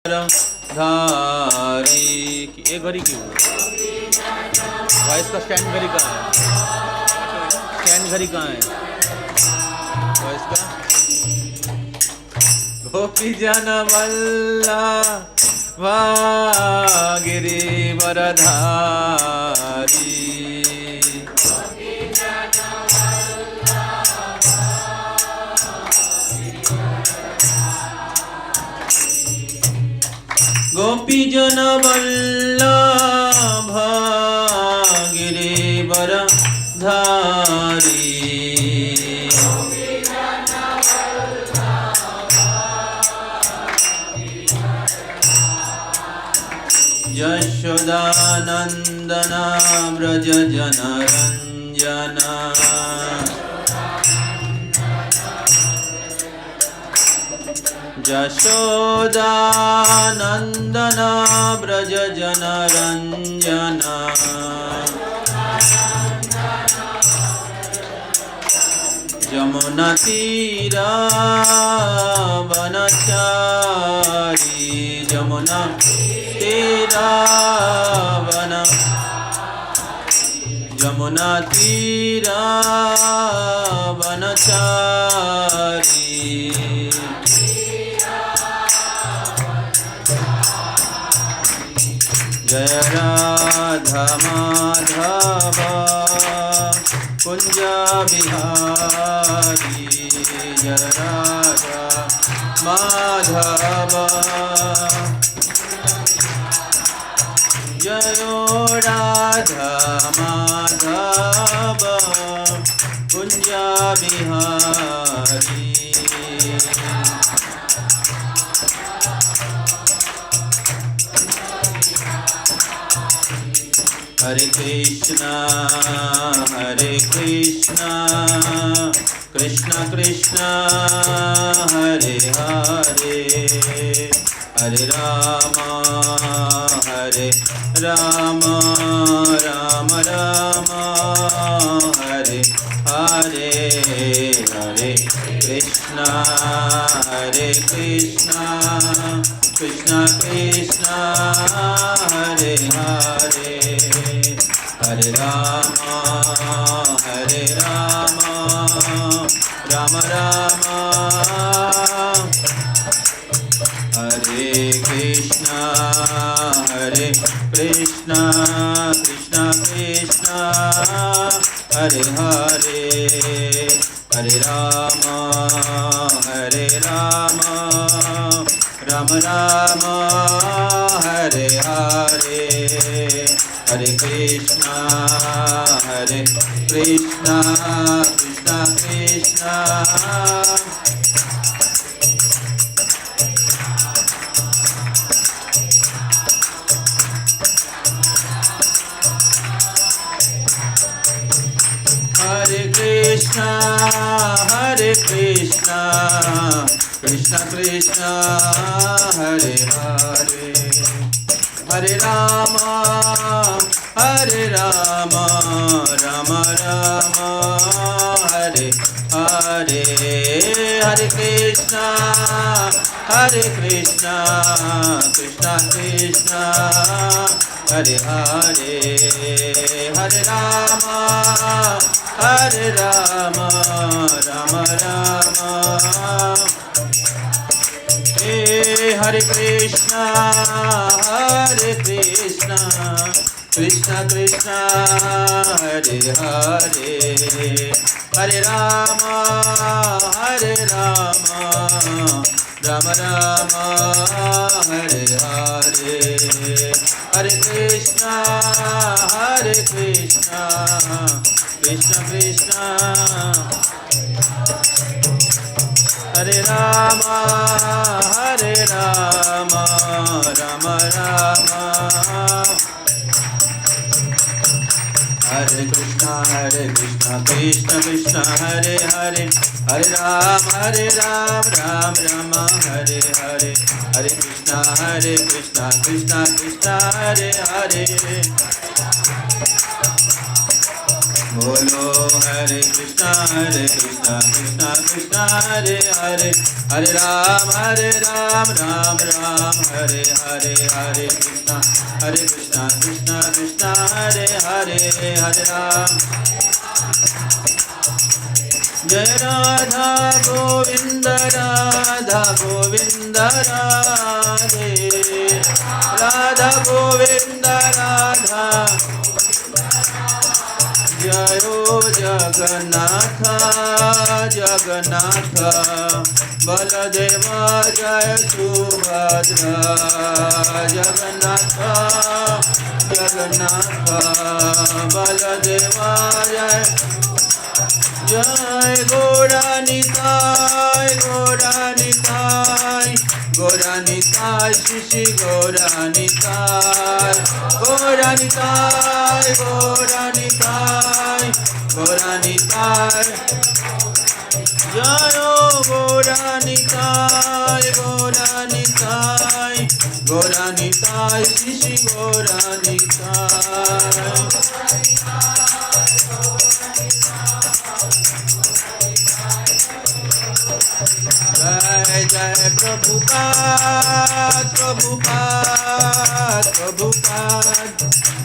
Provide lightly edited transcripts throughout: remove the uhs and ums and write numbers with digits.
धारी की एक घड़ी क्यों वॉइस का स्टैंड घड़ी कहाँ है? स्टैंड घड़ी कहाँ है वॉइस का? गोपी जन वल्लभा गिरिवरधारी गोपी जन वल्लभ गिरिवरधारी यशोदानंदना व्रज जनरंजना यशोदानंदना व्रज जनरंजना यमुना तीरा वनचारी यमुना तीरा वन यमुना तीरा वनचारी जय राधा माधव कुंज बिहारी जय राधा माधव जय राधा माधव कुंज बिहारी हरे कृष्णा कृष्ण कृष्ण हरे हरे हरे राम राम राम हरे हरे हरे कृष्णा कृष्ण कृष्ण हरे हरे हरे राम राम राम हरे कृष्ण कृष्ण कृष्ण हरे हरे हरे राम राम राम हरे हरे हरे कृष्ण कृष्ण कृष्ण हरे कृष्ण कृष्ण कृष्ण हरे हरे हरे राम राम राम हरे हरे हरे कृष्ण कृष्ण कृष्ण हरे हरे हरे राम राम राम हरे कृष्ण कृष्ण कृष्ण हरे हरे हरे राम राम राम हरे हरे हरे कृष्ण कृष्ण कृष्ण हरे राम राम राम हरे कृष्ण कृष्ण कृष्ण हरे हरे हरे राम राम राम हरे हरे हरे कृष्ण कृष्ण कृष्ण हरे हरे बोलो हरे कृष्णा कृष्णा कृष्णा हरे हरे, हरे राम राम राम हरे हरे, हरे कृष्णा कृष्णा कृष्णा हरे हरे, हरे राम। जय राधा गोविंद राधे, राधा गोविंद राधा। जयो जगन्नाथ जगन्नाथ, बलदेव जय सुभद्रा। जगन्नाथ जगन्नाथ, बलदेव जय। जय गौरानिताय गौरानिताय, गौरानिताय श्री गौरानिताय, गौरानिताय गौरानिताय गौरानिताय। जय गौरानिताय गौरानिताय, गौरानिताय श्री गौरानिताय। जय जय प्रभुपाद प्रभुपाद प्रभुपाद,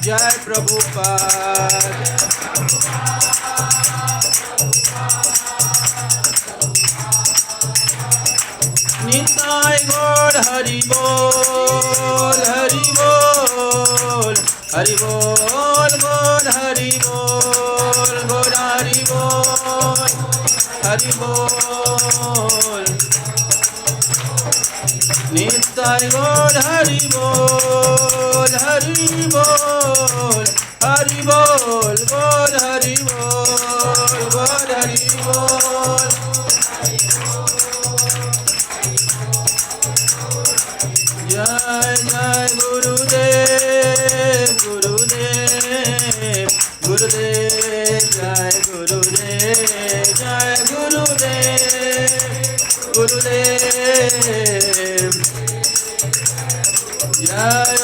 जय प्रभुपाद। निताय गौर हरि बोल हरि बोल, हरि बोल बोल हरि बोल, गौर हरि बोल हरि बोल। निताय गौर हरि बोल हरि बोल, हरि बोल बोल हरि बोल, बोल हरि बोल। जय जय गुरुदेव गुरुदेव गुरुदेव, जय गुरुदेव जय गुरुदेव गुरुदेव। जय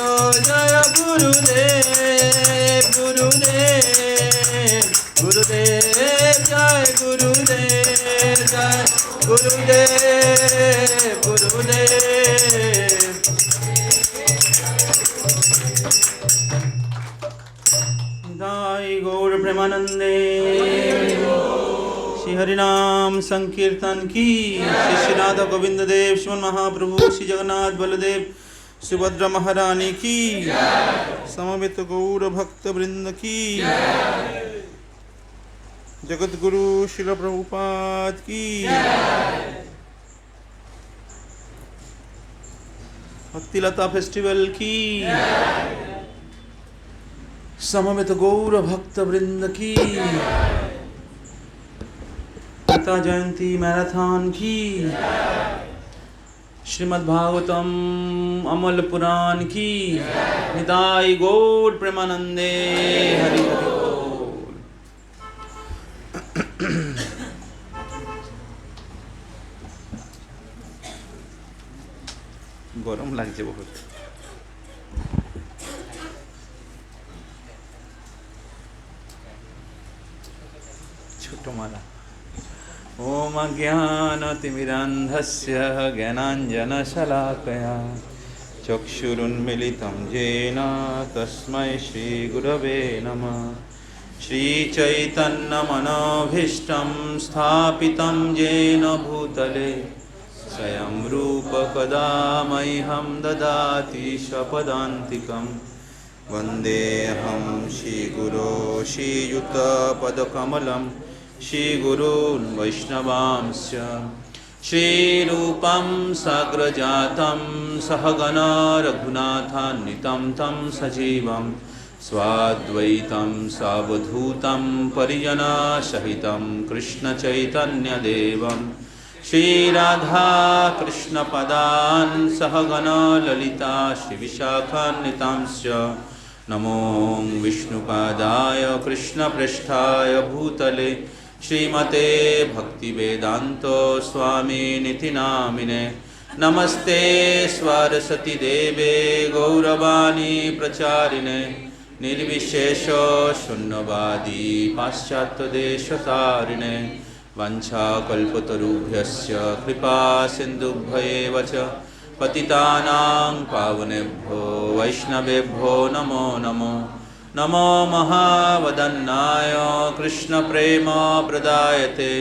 जय गुरुदेव गुरुदेव गुरुदेव, जय गुरुदेव जय गुरुदेव गुरुदेव। दाई गौर प्रेमानंदे, श्री हरिनाम संकीर्तन की। श्री श्री राधा गोविंद देव श्रीमन महाप्रभु, श्री जगन्नाथ बलदेव सुभद्रा महारानी की, समवेत गौर भक्त वृंद की, जगत गुरु श्रील प्रभुपाद की, भक्तिलता फेस्टिवल की, समवेत गौर भक्त वृंद की, गीता जयंती मैराथन की, श्रीमद् भागवतम अमल पुराण की। निताई गौर प्रेमानंदे, हरि हरि बोल। गरम लागছে बहुत। छोटो माला। ओम अज्ञानतिमिरान्धस्य ज्ञानाञ्जनशलाकया, चक्षुरुन्मिलितं येन तस्मै श्रीगुरवे नमः। श्रीचैतन्यमनोभीष्टं स्थापितं येन भूतले, स्वयं रूप कदा मह्यं ददाति स्वपदान्तिकं। वन्देऽहं श्रीगुरो श्रीयुतपदकमलं, श्रीगुरून् वैष्णवांश्च। श्रीरूपं साग्रजातं सहगण रघुनाथान्वितं तं सजीवं, स्वाद्वैतं सावधूतं परिजनसहितं कृष्णचैतन्यदेवं। श्रीराधा कृष्णपदान् सहगण ललिता श्रीविशाखान्वितांश्च। नमो विष्णुपादाय कृष्णप्रेष्ठाय भूतले, श्रीमते भक्तिवेदांत स्वामिनिति नामिने। नमस्ते सरस्वती देवे गौरवाणी प्रचारिणे, निर्विशेष शून्यवादी पाश्चात्यदेशतारिणे वंशाकल्पतरुभ्यश्च कृपा सिन्धुभ्येव च पतितानां पावनेभ्यो वैष्णवेभ्यो नमो नमो नमो महावदन्नाय कृष्णप्रेम प्रदायते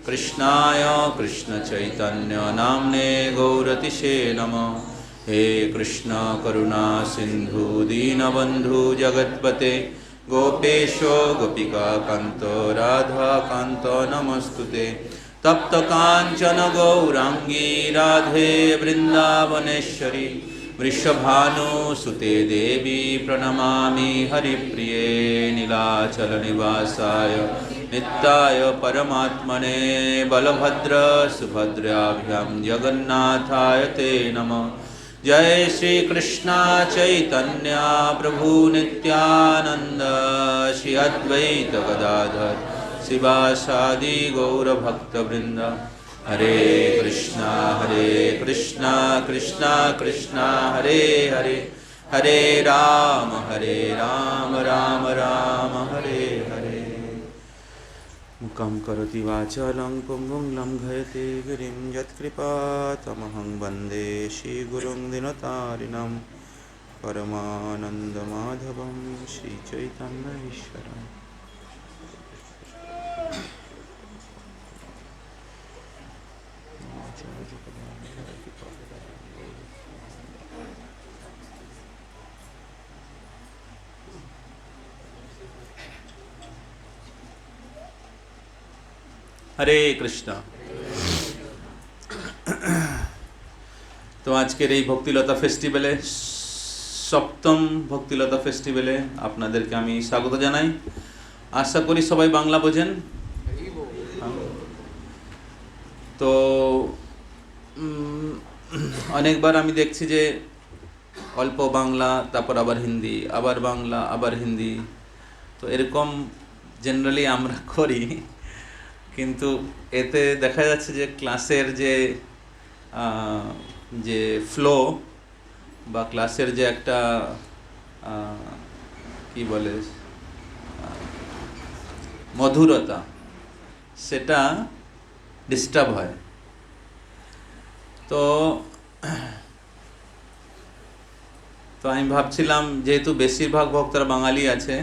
कृष्णाय कृष्णचैतन्य नाम्ने गौरतिशे नमः। हे कृष्ण करुणा सिंधु दीनबंधु जगत्पते गोपेशो गोपिका कांत राधा कांत नमस्तुते। तप्त कांचन गौरांगी राधे वृंदावनेश्वरी वृषभानुसुते देवी प्रणमामि हरिप्रिये। नीलाचल निवासाय नित्याय परमात्मने बलभद्र सुभद्राभ्यां जगन्नाथाय ते नमः। जय श्री कृष्ण चैतन्य प्रभु नित्यानंद श्री अद्वैत गदाधर शिवासादि गौरभक्तवृंद। हरे कृष्णा कृष्णा कृष्णा हरे हरे हरे राम राम राम हरे हरे। मुखं करोति वाचालं पुंगुं लंघयते गिरिं यत्कृपातमहं वन्दे श्रीगुरुं दिनतारिणं परमानन्दमाधवं श्रीचैतन्यईश्वरम्। হরে কৃষ্ণ। তো আজকের এই ভক্তিলতা ফেস্টিভ্যালে, সপ্তম ভক্তিলতা ফেস্টিভ্যালে আপনাদেরকে আমি স্বাগত জানাই। আশা করি সবাই বাংলা বোঝেন। তো অনেকবার আমি দেখছি যে অল্প বাংলা, তারপর আবার হিন্দি, আবার বাংলা, আবার হিন্দি, তো এরকম জেনারেলি আমরা করি। কিন্তু এতে দেখা যাচ্ছে যে ক্লাসের যে ফ্লো বা ক্লাসের যে একটা কি বলে মধুরতা, সেটা ডিস্টার্ব হয়। তো আমি ভাবছিলাম, যেহেতু বেশিরভাগ ভক্তরা বাঙালি আছে,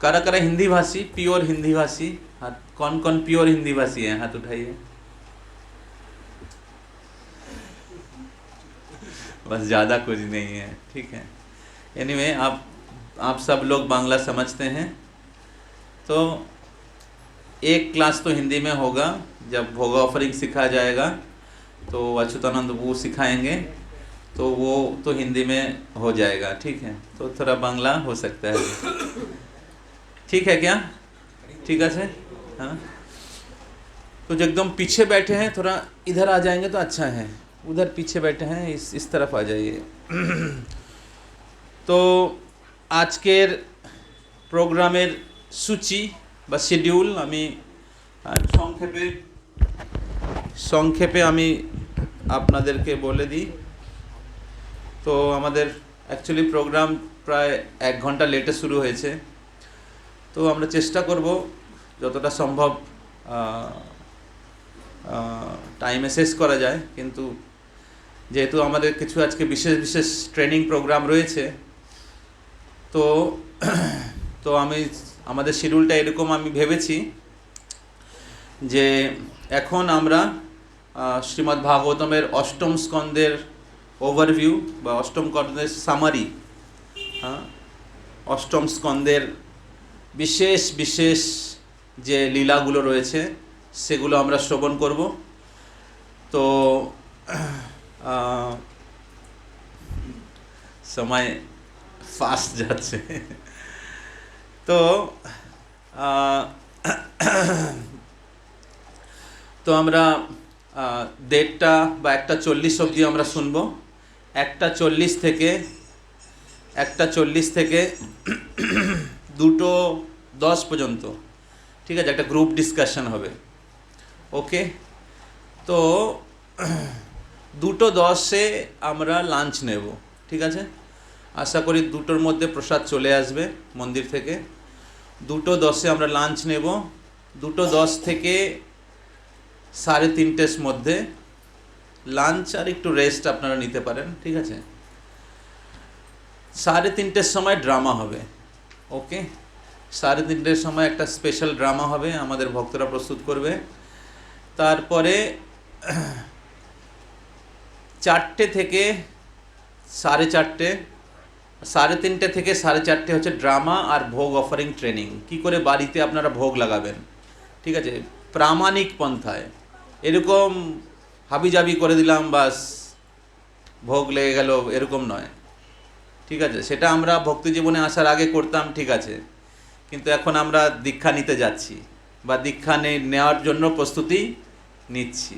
কারা কারা हिंदी भाषी, प्योर हिंदी भाषी, हाथ कौन कौन प्योर हिंदी भाषी हैं, हाथ उठाइए। बस ज़्यादा कुछ नहीं है, ठीक है। एनीवे, आप सब लोग बांग्ला समझते हैं। तो एक क्लास तो हिंदी में होगा, जब भोग ऑफरिंग सिखा जाएगा तो अच्युतानंद वो सिखाएंगे, तो वो तो हिंदी में हो जाएगा, ठीक है। तो थोड़ा बांग्ला हो सकता है, ठीक है क्या? ठीक है। हाँ, तो जो एकदम पीछे बैठे हैं थोड़ा इधर आ जाएंगे तो अच्छा है। उधर पीछे बैठे हैं, इस तरफ आ जाइए। तो আজকের প্রোগ্রামের সূচি বা শিডিউল আমি সংক্ষেপে আমি আপনাদেরকে বলে দিই। তো আমাদের অ্যাকচুয়ালি প্রোগ্রাম প্রায় 1 ঘন্টা লেটে শুরু হয়েছে। তো আমরা চেষ্টা করব যতটা সম্ভব টাইমে শেষ করা যায়, কিন্তু যেহেতু আমাদের কিছু আজকে বিশেষ ট্রেনিং প্রোগ্রাম রয়েছে, তো আমি আমাদের শিডিউলটা এরকম আমি ভেবেছি যে এখন আমরা শ্রীমদ্ ভাগবতমের অষ্টম স্কন্দের ওভারভিউ বা অষ্টম স্কন্দের সামারি, অষ্টম স্কন্দের বিশেষ যে লীলাগুলো রয়েছে সেগুলো আমরা শ্রবণ করব। তো সময় ফাস্ট যাচ্ছে। তো আমরা 1:30 বা 1:40 অবধি আমরা শুনবো। 1:40 থেকে 2:10 পর্যন্ত, ঠিক আছে, একটা গ্রুপ ডিসকাশন হবে। ওকে, তো 2:10-এ আমরা লাঞ্চ নেব, ঠিক আছে। আশা করি 2টোর মধ্যে প্রসাদ চলে আসবে মন্দির থেকে। 2:10 আমরা লাঞ্চ নেব। 2:10 থেকে 3:30 মধ্যে লাঞ্চ আর একটু রেস্ট আপনারা নিতে পারেন, ঠিক আছে। 3:30 সময় ড্রামা হবে, ওকে। 3:30 সময় একটা স্পেশাল ড্রামা হবে, আমাদের ভক্তরা প্রস্তুত করবে। তারপরে 4টে থেকে 4:30, 3:30 থেকে 4:30 হচ্ছে ড্রামা আর ভোগ অফারিং ট্রেনিং, কি করে বাড়িতে আপনারা ভোগ লাগাবেন, ঠিক আছে, প্রামাণিক পন্থায়। এরকম হাবিজাবি করে দিলাম বাস ভোগ লেগে গেল, এরকম নয়, ঠিক আছে। সেটা আমরা ভক্তি জীবনে আসার আগে করতাম, ঠিক আছে, কিন্তু এখন আমরা দীক্ষা নিতে যাচ্ছি বা দীক্ষা নেওয়ার জন্য প্রস্তুতি নিচ্ছি,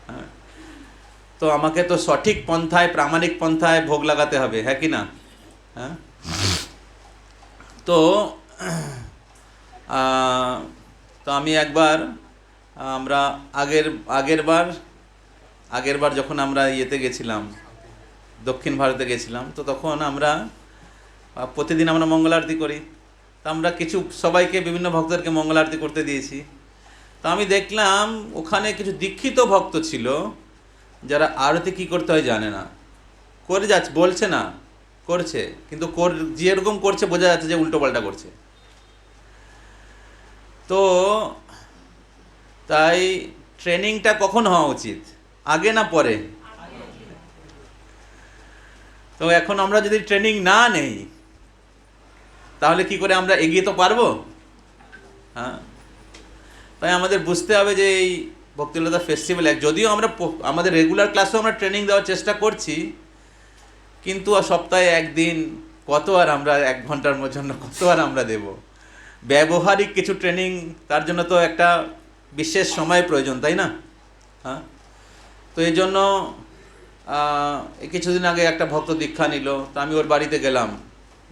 হ্যাঁ। তো আমাকে তো সঠিক পন্থায়, প্রামাণিক পন্থায় ভোগ লাগাতে হবে, হ্যাঁ কি না, হ্যাঁ। তো আমি একবার, আমরা আগের বার যখন আমরা ইয়েতে গেছিলাম, দক্ষিণ ভারতে গেছিলাম, তো তখন আমরা প্রতিদিন আমরা মঙ্গল আরতি করি। তো আমরা কিছু সবাইকে, বিভিন্ন ভক্তদেরকে মঙ্গল আরতি করতে দিয়েছি। তো আমি দেখলাম ওখানে কিছু দীক্ষিত ভক্ত ছিল যারা আরতি কী করতে হয় জানে না, করে যাচ্ছে, বলছে না করছে, কিন্তু যেরকম করছে বোঝা যাচ্ছে যে উল্টোপাল্টা করছে। তো তাই ট্রেনিংটা কখন হওয়া উচিত, আগে না পরে? তো এখন আমরা যদি ট্রেনিং না নেই তাহলে কি করে আমরা এগিয়ে তো পারবো? হ্যাঁ, তাই আমাদের বুঝতে হবে যে এই ভক্তিলতা ফেস্টিভ্যাল, যদিও আমরা আমাদের রেগুলার ক্লাসেও আমরা ট্রেনিং দেওয়ার চেষ্টা করছি, কিন্তু সপ্তাহে একদিন কত আর আমরা 1 ঘন্টার জন্য কত আর আমরা দেব? ব্যবহারিক কিছু ট্রেনিং, তার জন্য তো একটা বিশেষ সময় প্রয়োজন, তাই না? হ্যাঁ, তো এই জন্য কিছুদিন আগে একটা ভক্ত দীক্ষা নিল, তো আমি ওর বাড়িতে গেলাম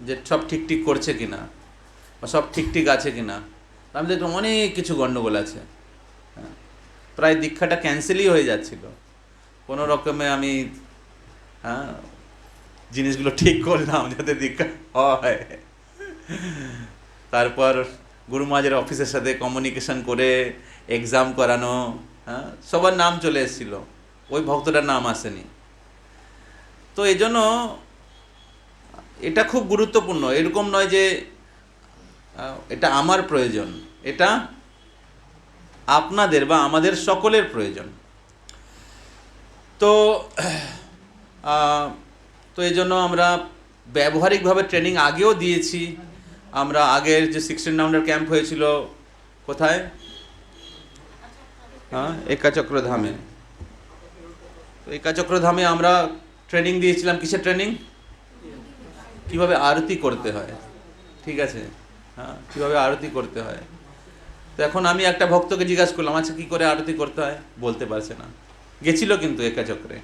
যে সব ঠিক করছে কিনা বা সব ঠিক আছে কিনা। আমি দেখলাম অনেক কিছু গণ্ডগোল আছে, হ্যাঁ, প্রায় দীক্ষাটা ক্যান্সেলই হয়ে যাচ্ছিল। কোনো রকমে আমি জিনিসগুলো ঠিক করলাম যাতে দীক্ষা হয়। তারপর গুরু মহারাজের অফিসের সাথে কমিউনিকেশন করে এক্সাম করানো, হ্যাঁ, সবার নাম চলে এসেছিল, ওই ভক্তটার নাম আসেনি। তো এই জন্য এটা খুব গুরুত্বপূর্ণ, এরকম নয় যে এটা আমার প্রয়োজন, এটা আপনাদের বা আমাদের সকলের প্রয়োজন। তো এই জন্য আমরা ব্যবহারিকভাবে ট্রেনিং আগেও দিয়েছি। আমরা আগের যে 16 রাউন্ডের ক্যাম্প হয়েছিল কোথায়, হ্যাঁ, একাচক্রধামে। তো একাচক্রধামে আমরা ট্রেনিং দিয়েছিলাম, কিসের ট্রেনিং? কিভাবে আরতি করতে হয়, ঠিক আছে, হ্যাঁ, কীভাবে আরতি করতে হয়। তো এখন আমি একটা ভক্তকে জিজ্ঞাসা করলাম, আচ্ছা কী করে আরতি করতে হয়, বলতে পারছে না। গেছিল কিন্তু একাচক্রে,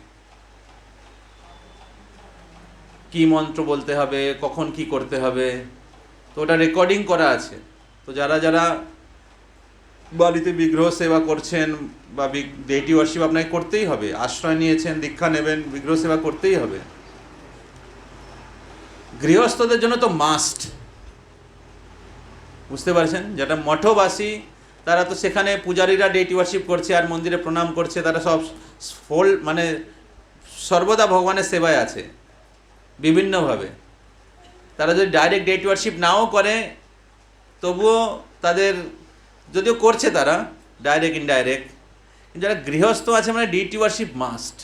কি মন্ত্র বলতে হবে, কখন কি করতে হবে, তো ওটা রেকর্ডিং করা আছে। তো যারা যারা বাড়িতে বিগ্রহ সেবা করছেন বা ডেইটি ওয়ার্শিপ আপনাকে করতেই হবে, আশ্রয় নিয়েছেন, দীক্ষা নেবেন, বিগ্রহ সেবা করতেই হবে। গৃহস্থদের জন্য তো মাস্ট, বুঝতে পারছেন, যেটা মঠবাসী তারা তো সেখানে পূজারীরা ডেইটি ওয়ার্শিপ করছে আর মন্দিরে প্রণাম করছে, তারা সব মানে সর্বদা ভগবানের সেবায় আছে বিভিন্নভাবে। তারা যদি ডাইরেক্ট ডেইটি ওয়ার্শিপ নাও করে তবুও তাদের, যদিও করছে তারা ডাইরেক্ট ইনডাইরেক্ট, কিন্তু যারা গৃহস্থ আছে মানে ডেইটি ওয়ার্শিপ মাস্ট,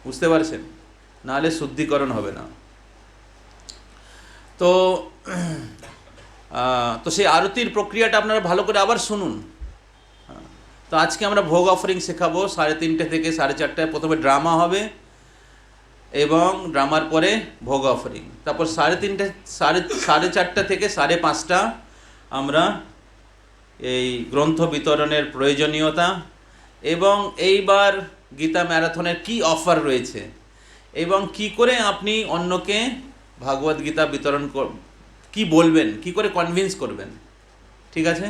বুঝতে পারছেন, নাহলে শুদ্ধিকরণ হবে না। তো সেই আরতির প্রক্রিয়াটা আপনারা ভালো করে আবার শুনুন। তো আজকে আমরা ভোগ অফারিং শেখাবো 3:30 থেকে 4:30। প্রথমে ড্রামা হবে এবং ড্রামার পরে ভোগ অফারিং। তারপর 4:30 থেকে 5:30 আমরা এই গ্রন্থ বিতরণের প্রয়োজনীয়তা এবং এইবার গীতা ম্যারাথনের কি অফার রয়েছে এবং কি করে আপনি অন্যকে ভাগবত গীতা বিতরণ কি বলবেন, কি করে কনভিন্স করবেন, ঠিক আছে।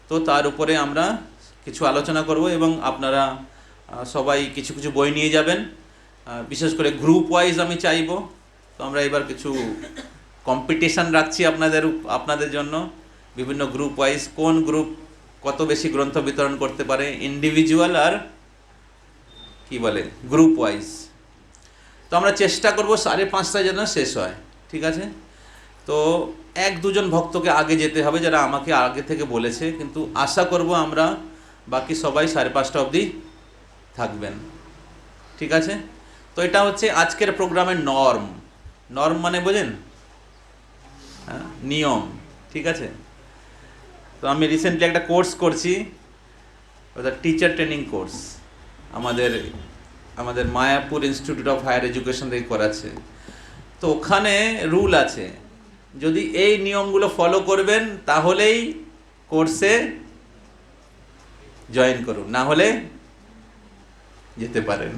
তো তার উপরে আমরা কিছু আলোচনা করব এবং আপনারা সবাই কিছু কিছু বই নিয়ে যাবেন। বিশেষ করে গ্রুপ ওয়াইজ আমি চাইব তো আমরা এবার কিছু কম্পিটিশান রাখছি আপনাদের জন্য বিভিন্ন গ্রুপ ওয়াইজ, কোন গ্রুপ কত বেশি গ্রন্থ বিতরণ করতে পারে, ইন্ডিভিজুয়াল আর কি বলে গ্রুপ ওয়াইজ। তো আমরা চেষ্টা করব 5:30 যেন শেষ হয়, ঠিক আছে? তো 1-2 জন ভক্তকে আগে যেতে হবে যারা আমাকে আগে থেকে বলেছে, কিন্তু আশা করব আমরা বাকি সবাই 5:30 অবধি থাকবেন, ঠিক আছে? তো এটা হচ্ছে আজকের প্রোগ্রামের নর্ম মানে বোঝেন, হ্যাঁ, নিয়ম, ঠিক আছে? তো আমি রিসেন্টলি একটা কোর্স করছি, ওটা টিচার ট্রেনিং কোর্স, আমাদের Mayapur institute of higher education থেকে করাচ্ছে। তো ওখানে রুল আছে, যদি এই নিয়মগুলো ফলো করবেন তাহলেই কোর্সে জয়েন করুন, না হলে যেতে পারেন।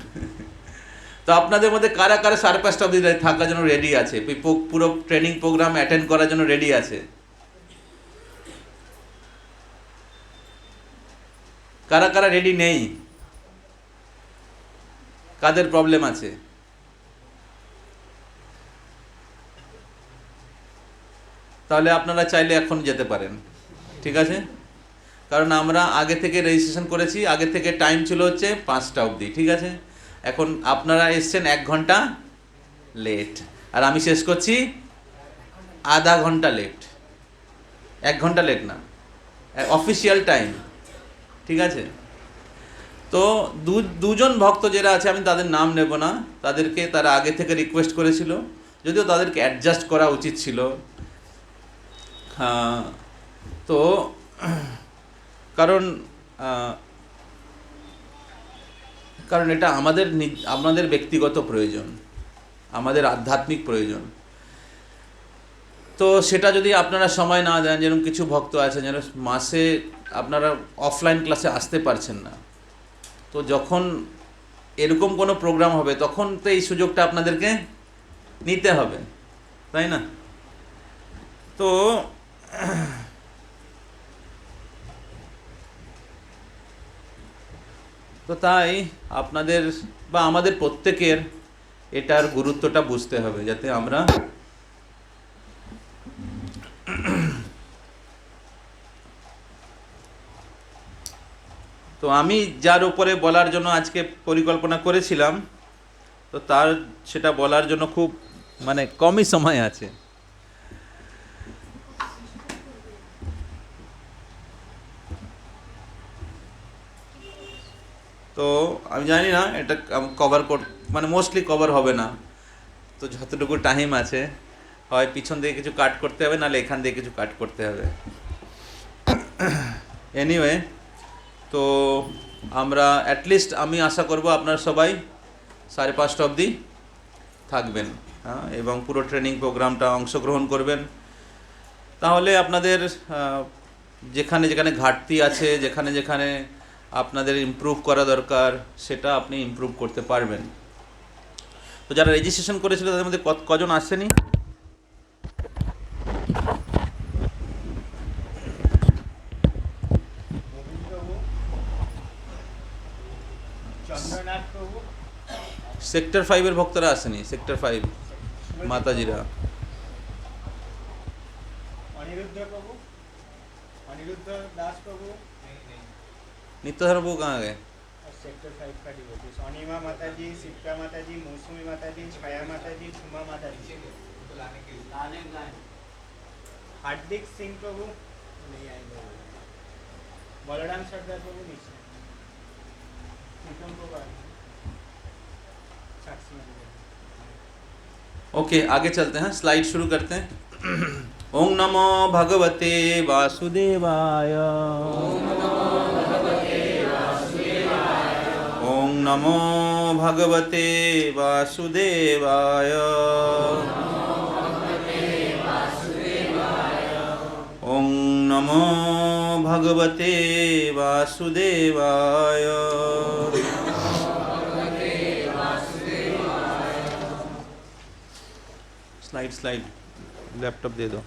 তো আপনাদের মধ্যে কারা 5:30 অবধি থাকার জন্য রেডি আছে, পুরো ট্রেনিং প্রোগ্রাম অ্যাটেন্ড করার জন্য রেডি আছে? কারা রেডি নেই? কাদের প্রবলেম আছে? তাহলে আপনারা চাইলে এখন যেতে পারেন, ঠিক আছে? কারণ আমরা আগে থেকে রেজিস্ট্রেশন করেছি, আগে থেকে টাইম ছিল হচ্ছে 5টা অবধি, ঠিক আছে? এখন আপনারা এসছেন 1 ঘন্টা লেট, আর আমি শেষ করছি আধা ঘন্টা লেট। 1 ঘন্টা লেট না, অফিসিয়াল টাইম, ঠিক আছে? তো দুজন ভক্ত যারা আছে, আমি তাদের নাম নেব না, তারা আগে থেকে রিকোয়েস্ট করেছিল, যদিও তাদেরকে অ্যাডজাস্ট করা উচিত ছিল। তো কারণ এটা আমাদের ব্যক্তিগত প্রয়োজন, আমাদের আধ্যাত্মিক প্রয়োজন। তো সেটা যদি আপনারা সময় না দেন, যেরকম কিছু ভক্ত আছেন যেন মাসে আপনারা অফলাইন ক্লাসে আসতে পারছেন না, তো যখন এরকম কোনো প্রোগ্রাম হবে তখন তো এই সুযোগটা আপনাদেরকে নিতে হবে, তাই না? তো তাই আপনাদের বা আমাদের প্রত্যেকের এটার গুরুত্বটা বুঝতে হবে, যাতে আমরা তো আমি যার উপরে বলার জন্য আজকে পরিকল্পনা করেছিলাম, তো সেটা বলার জন্য খুব কমই সময় আছে। তো আমি জানি না এটা কভার মোস্টলি কভার হবে না, তো যতটুকু টাইম আছে হয় পিছন দিয়ে কিছু কাট করতে হবে, নাহলে এখান দিয়ে কিছু কাট করতে হবে। এনিওয়ে, তো আমরা অ্যাটলিস্ট আমি আশা করব আপনারা সবাই 5:30 অবধি থাকবেন, হ্যাঁ, এবং পুরো ট্রেনিং প্রোগ্রামটা অংশগ্রহণ করবেন। তাহলে আপনাদের যেখানে যেখানে ঘাটতি আছে, যেখানে আপনাদের ইমপ্রুভ করা দরকার, সেটা আপনি ইমপ্রুভ করতে পারবেন। তো যারা রেজিস্ট্রেশন করেছিল তাদের মধ্যে কজন আসেনি? সেক্টর 5-এর ভক্তরা আসেনি, সেক্টর 5 মাতাজিরা। नित्य प्रभु कहाँ गए? सेक्टर 5 का डिवोटीज अनिमा माताजी, सिप्का माताजी, मौसमी माताजी, छाया माताजी, झुमा माताजी तो लाने के लिए हार्दिक सिंह प्रभु नहीं आएंगे, बलराम सरदार प्रभु नीचे, प्रीतम प्रभु साक्षी माताजी। ओके, आगे चलते हैं, स्लाइड शुरू करते हैं। ओम नमो भगवते वासुदेवाय, ओम नमो भगवते वासुदेवाय, ओम नमो भगवते वासुदेवाय। स्लाइड लैपटॉप दे दो।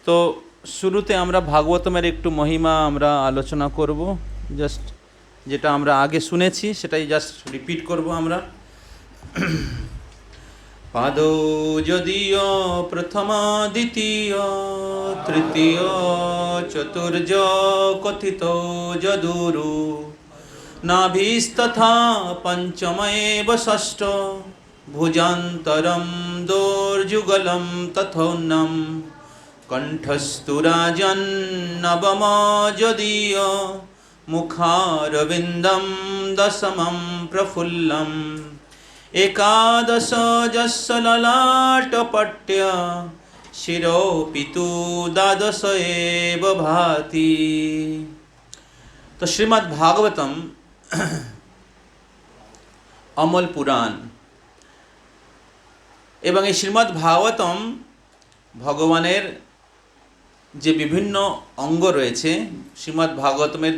তো শুরুতে আমরা ভাগবতমের একটু মহিমা আমরা আলোচনা করব, জাস্ট যেটা আমরা আগে শুনেছি সেটাই জাস্ট রিপিট করব আমরা। পাদৌ যদিও প্রথম দ্বিতীয় তৃতীয় চতুর্য কথিত যদুরু নাভিস্তথা পঞ্চমেব ষষ্ঠ ভুজান্তরম দোর্যুগলম তথোন্নম কণ্ঠস্তু রাজন্নবম যদীয় মুখারবিন্দম দশমম প্রফুল্লম একাদশ যস্য ললাটপট্য শিরোপিতু দ্বাদশ এব ভাতি। তো শ্রীমদ্ ভাগবতম অমল পুরাণ, এবং এই শ্রীমদ্ ভাগবতম ভগবানের যে বিভিন্ন অঙ্গ রয়েছে, শ্রীমদ্ ভাগবতমের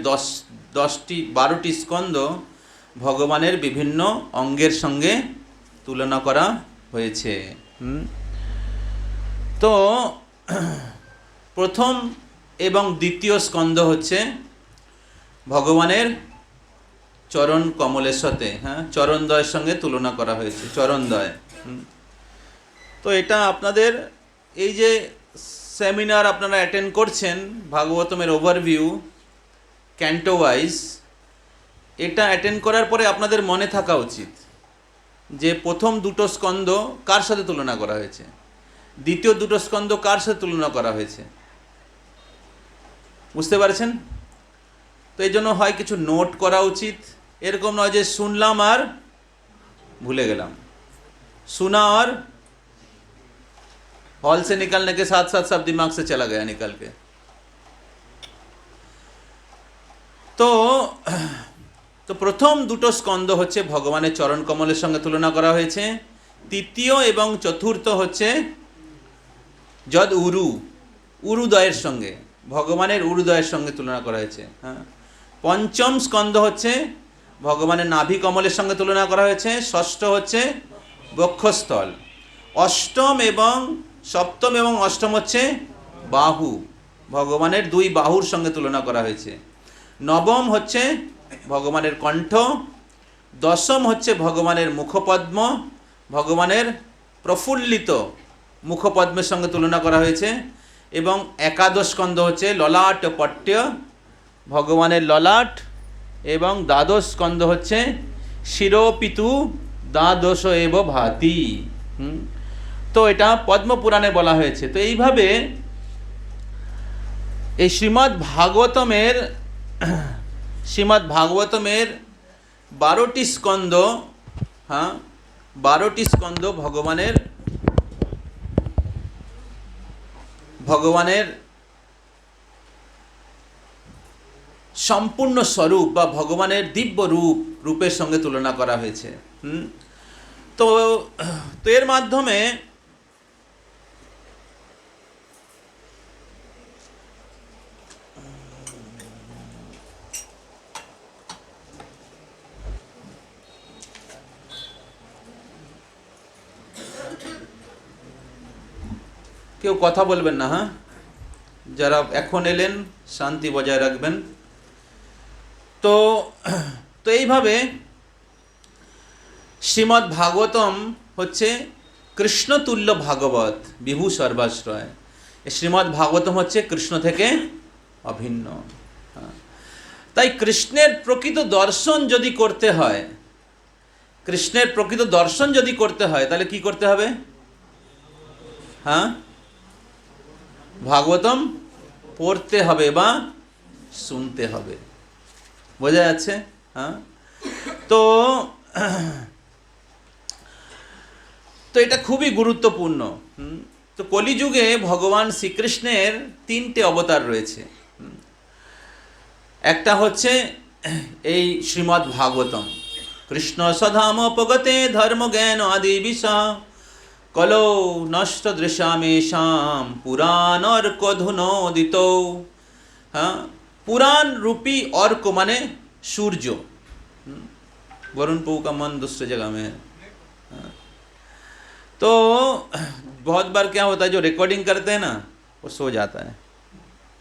12টি স্কন্দ ভগবানের বিভিন্ন অঙ্গের সঙ্গে তুলনা করা হয়েছে। তো প্রথম এবং দ্বিতীয় স্কন্দ হচ্ছে ভগবানের চরণ কমলের সাথে, চরণদ্বয়ের সঙ্গে তুলনা করা হয়েছে, চরণদ্বয়। তো এটা আপনাদের এই যে সেমিনার আপনারা অ্যাটেন্ড করছেন ভাগবতমের ওভারভিউ ক্যান্টো ওয়াইজ, এটা অ্যাটেন্ড করার পরে আপনাদের মনে থাকা উচিত যে প্রথম দুটো স্কন্দ কার সাথে তুলনা করা হয়েছে, দ্বিতীয় দুটো স্কন্দ কার সাথে তুলনা করা হয়েছে, বুঝতে পারছেন? তো এই জন্য হয় কিছু নোট করা উচিত, এরকম নয় যে শুনলাম আর ভুলে গেলাম, सुना और हॉल से निकलने के साथ साथ सब दिमाग से चला गया निकल के। তো প্রথম দুটো স্কন্দ হচ্ছে ভগবানের চরণ কমলের সঙ্গে তুলনা করা হয়েছে, তৃতীয় এবং চতুর্থ হচ্ছে যদ উরুদয়ের সঙ্গে, ভগবানের উরুদয়ের সঙ্গে তুলনা করা হয়েছে। পঞ্চম স্কন্দ হচ্ছে ভগবানের নাভি কমলের সঙ্গে তুলনা করা হয়েছে, ষষ্ঠ হচ্ছে বক্ষস্থল, সপ্তম এবং অষ্টম হচ্ছে বাহু, ভগবানের দুই বাহুর সঙ্গে তুলনা করা হয়েছে, নবম হচ্ছে ভগবানের কণ্ঠ, দশম হচ্ছে ভগবানের মুখপদ্ম, ভগবানের প্রফুল্লিত মুখপদ্মের সঙ্গে তুলনা করা হয়েছে, এবং একাদশ স্কন্দ হচ্ছে ললাট পট্য, ভগবানের ললাট, এবং দ্বাদশ স্কন্দ হচ্ছে শিরোপিতু দ্বাদশ এব ভাতি। তো এটা পদ্মপুরাণে বলা হয়েছে। তো এইভাবে এই শ্রীমদ্ ভাগবতমের 12টি স্কন্দ, 12টি স্কন্দ ভগবানের সম্পূর্ণ স্বরূপ বা ভগবানের দিব্য রূপের সঙ্গে তুলনা করা হয়েছে। তো এর মাধ্যমে কেউ কথা বলবেন না, যারা এখন এলেন শান্তি বজায় রাখবেন। তো এইভাবে শ্রীমদ্ ভাগবতম হচ্ছে কৃষ্ণতুল্য ভাগবত, বিভু সর্বাশ্রয়। শ্রীমদ্ ভাগবতম হচ্ছে কৃষ্ণ থেকে অভিন্ন। তাই কৃষ্ণের প্রকৃত দর্শন যদি করতে হয়, তাহলে কি করতে হবে? ভাগবতম পড়তে হবে বা শুনতে হবে, বোঝা যাচ্ছে? তো এটা খুবই গুরুত্বপূর্ণ। তো কলিযুগে ভগবান শ্রীকৃষ্ণের 3টে অবতার রয়েছে। একটা হচ্ছে এই শ্রীমদ্ ভাগবতম, কৃষ্ণ সধামোপগতে ধর্ম জ্ঞান আদি বিষয় কলো নষ্ট দৃশ্যামেশাম পুরাণ অর্ক ধুনোদিত। পুরাণ রূপী अर्क माने सूर्य। वरुण पऊ का मन दूसरे जगह में है। तो बहुत बार क्या होता है, जो रिकॉर्डिंग करते हैं ना, वो सो जाता है,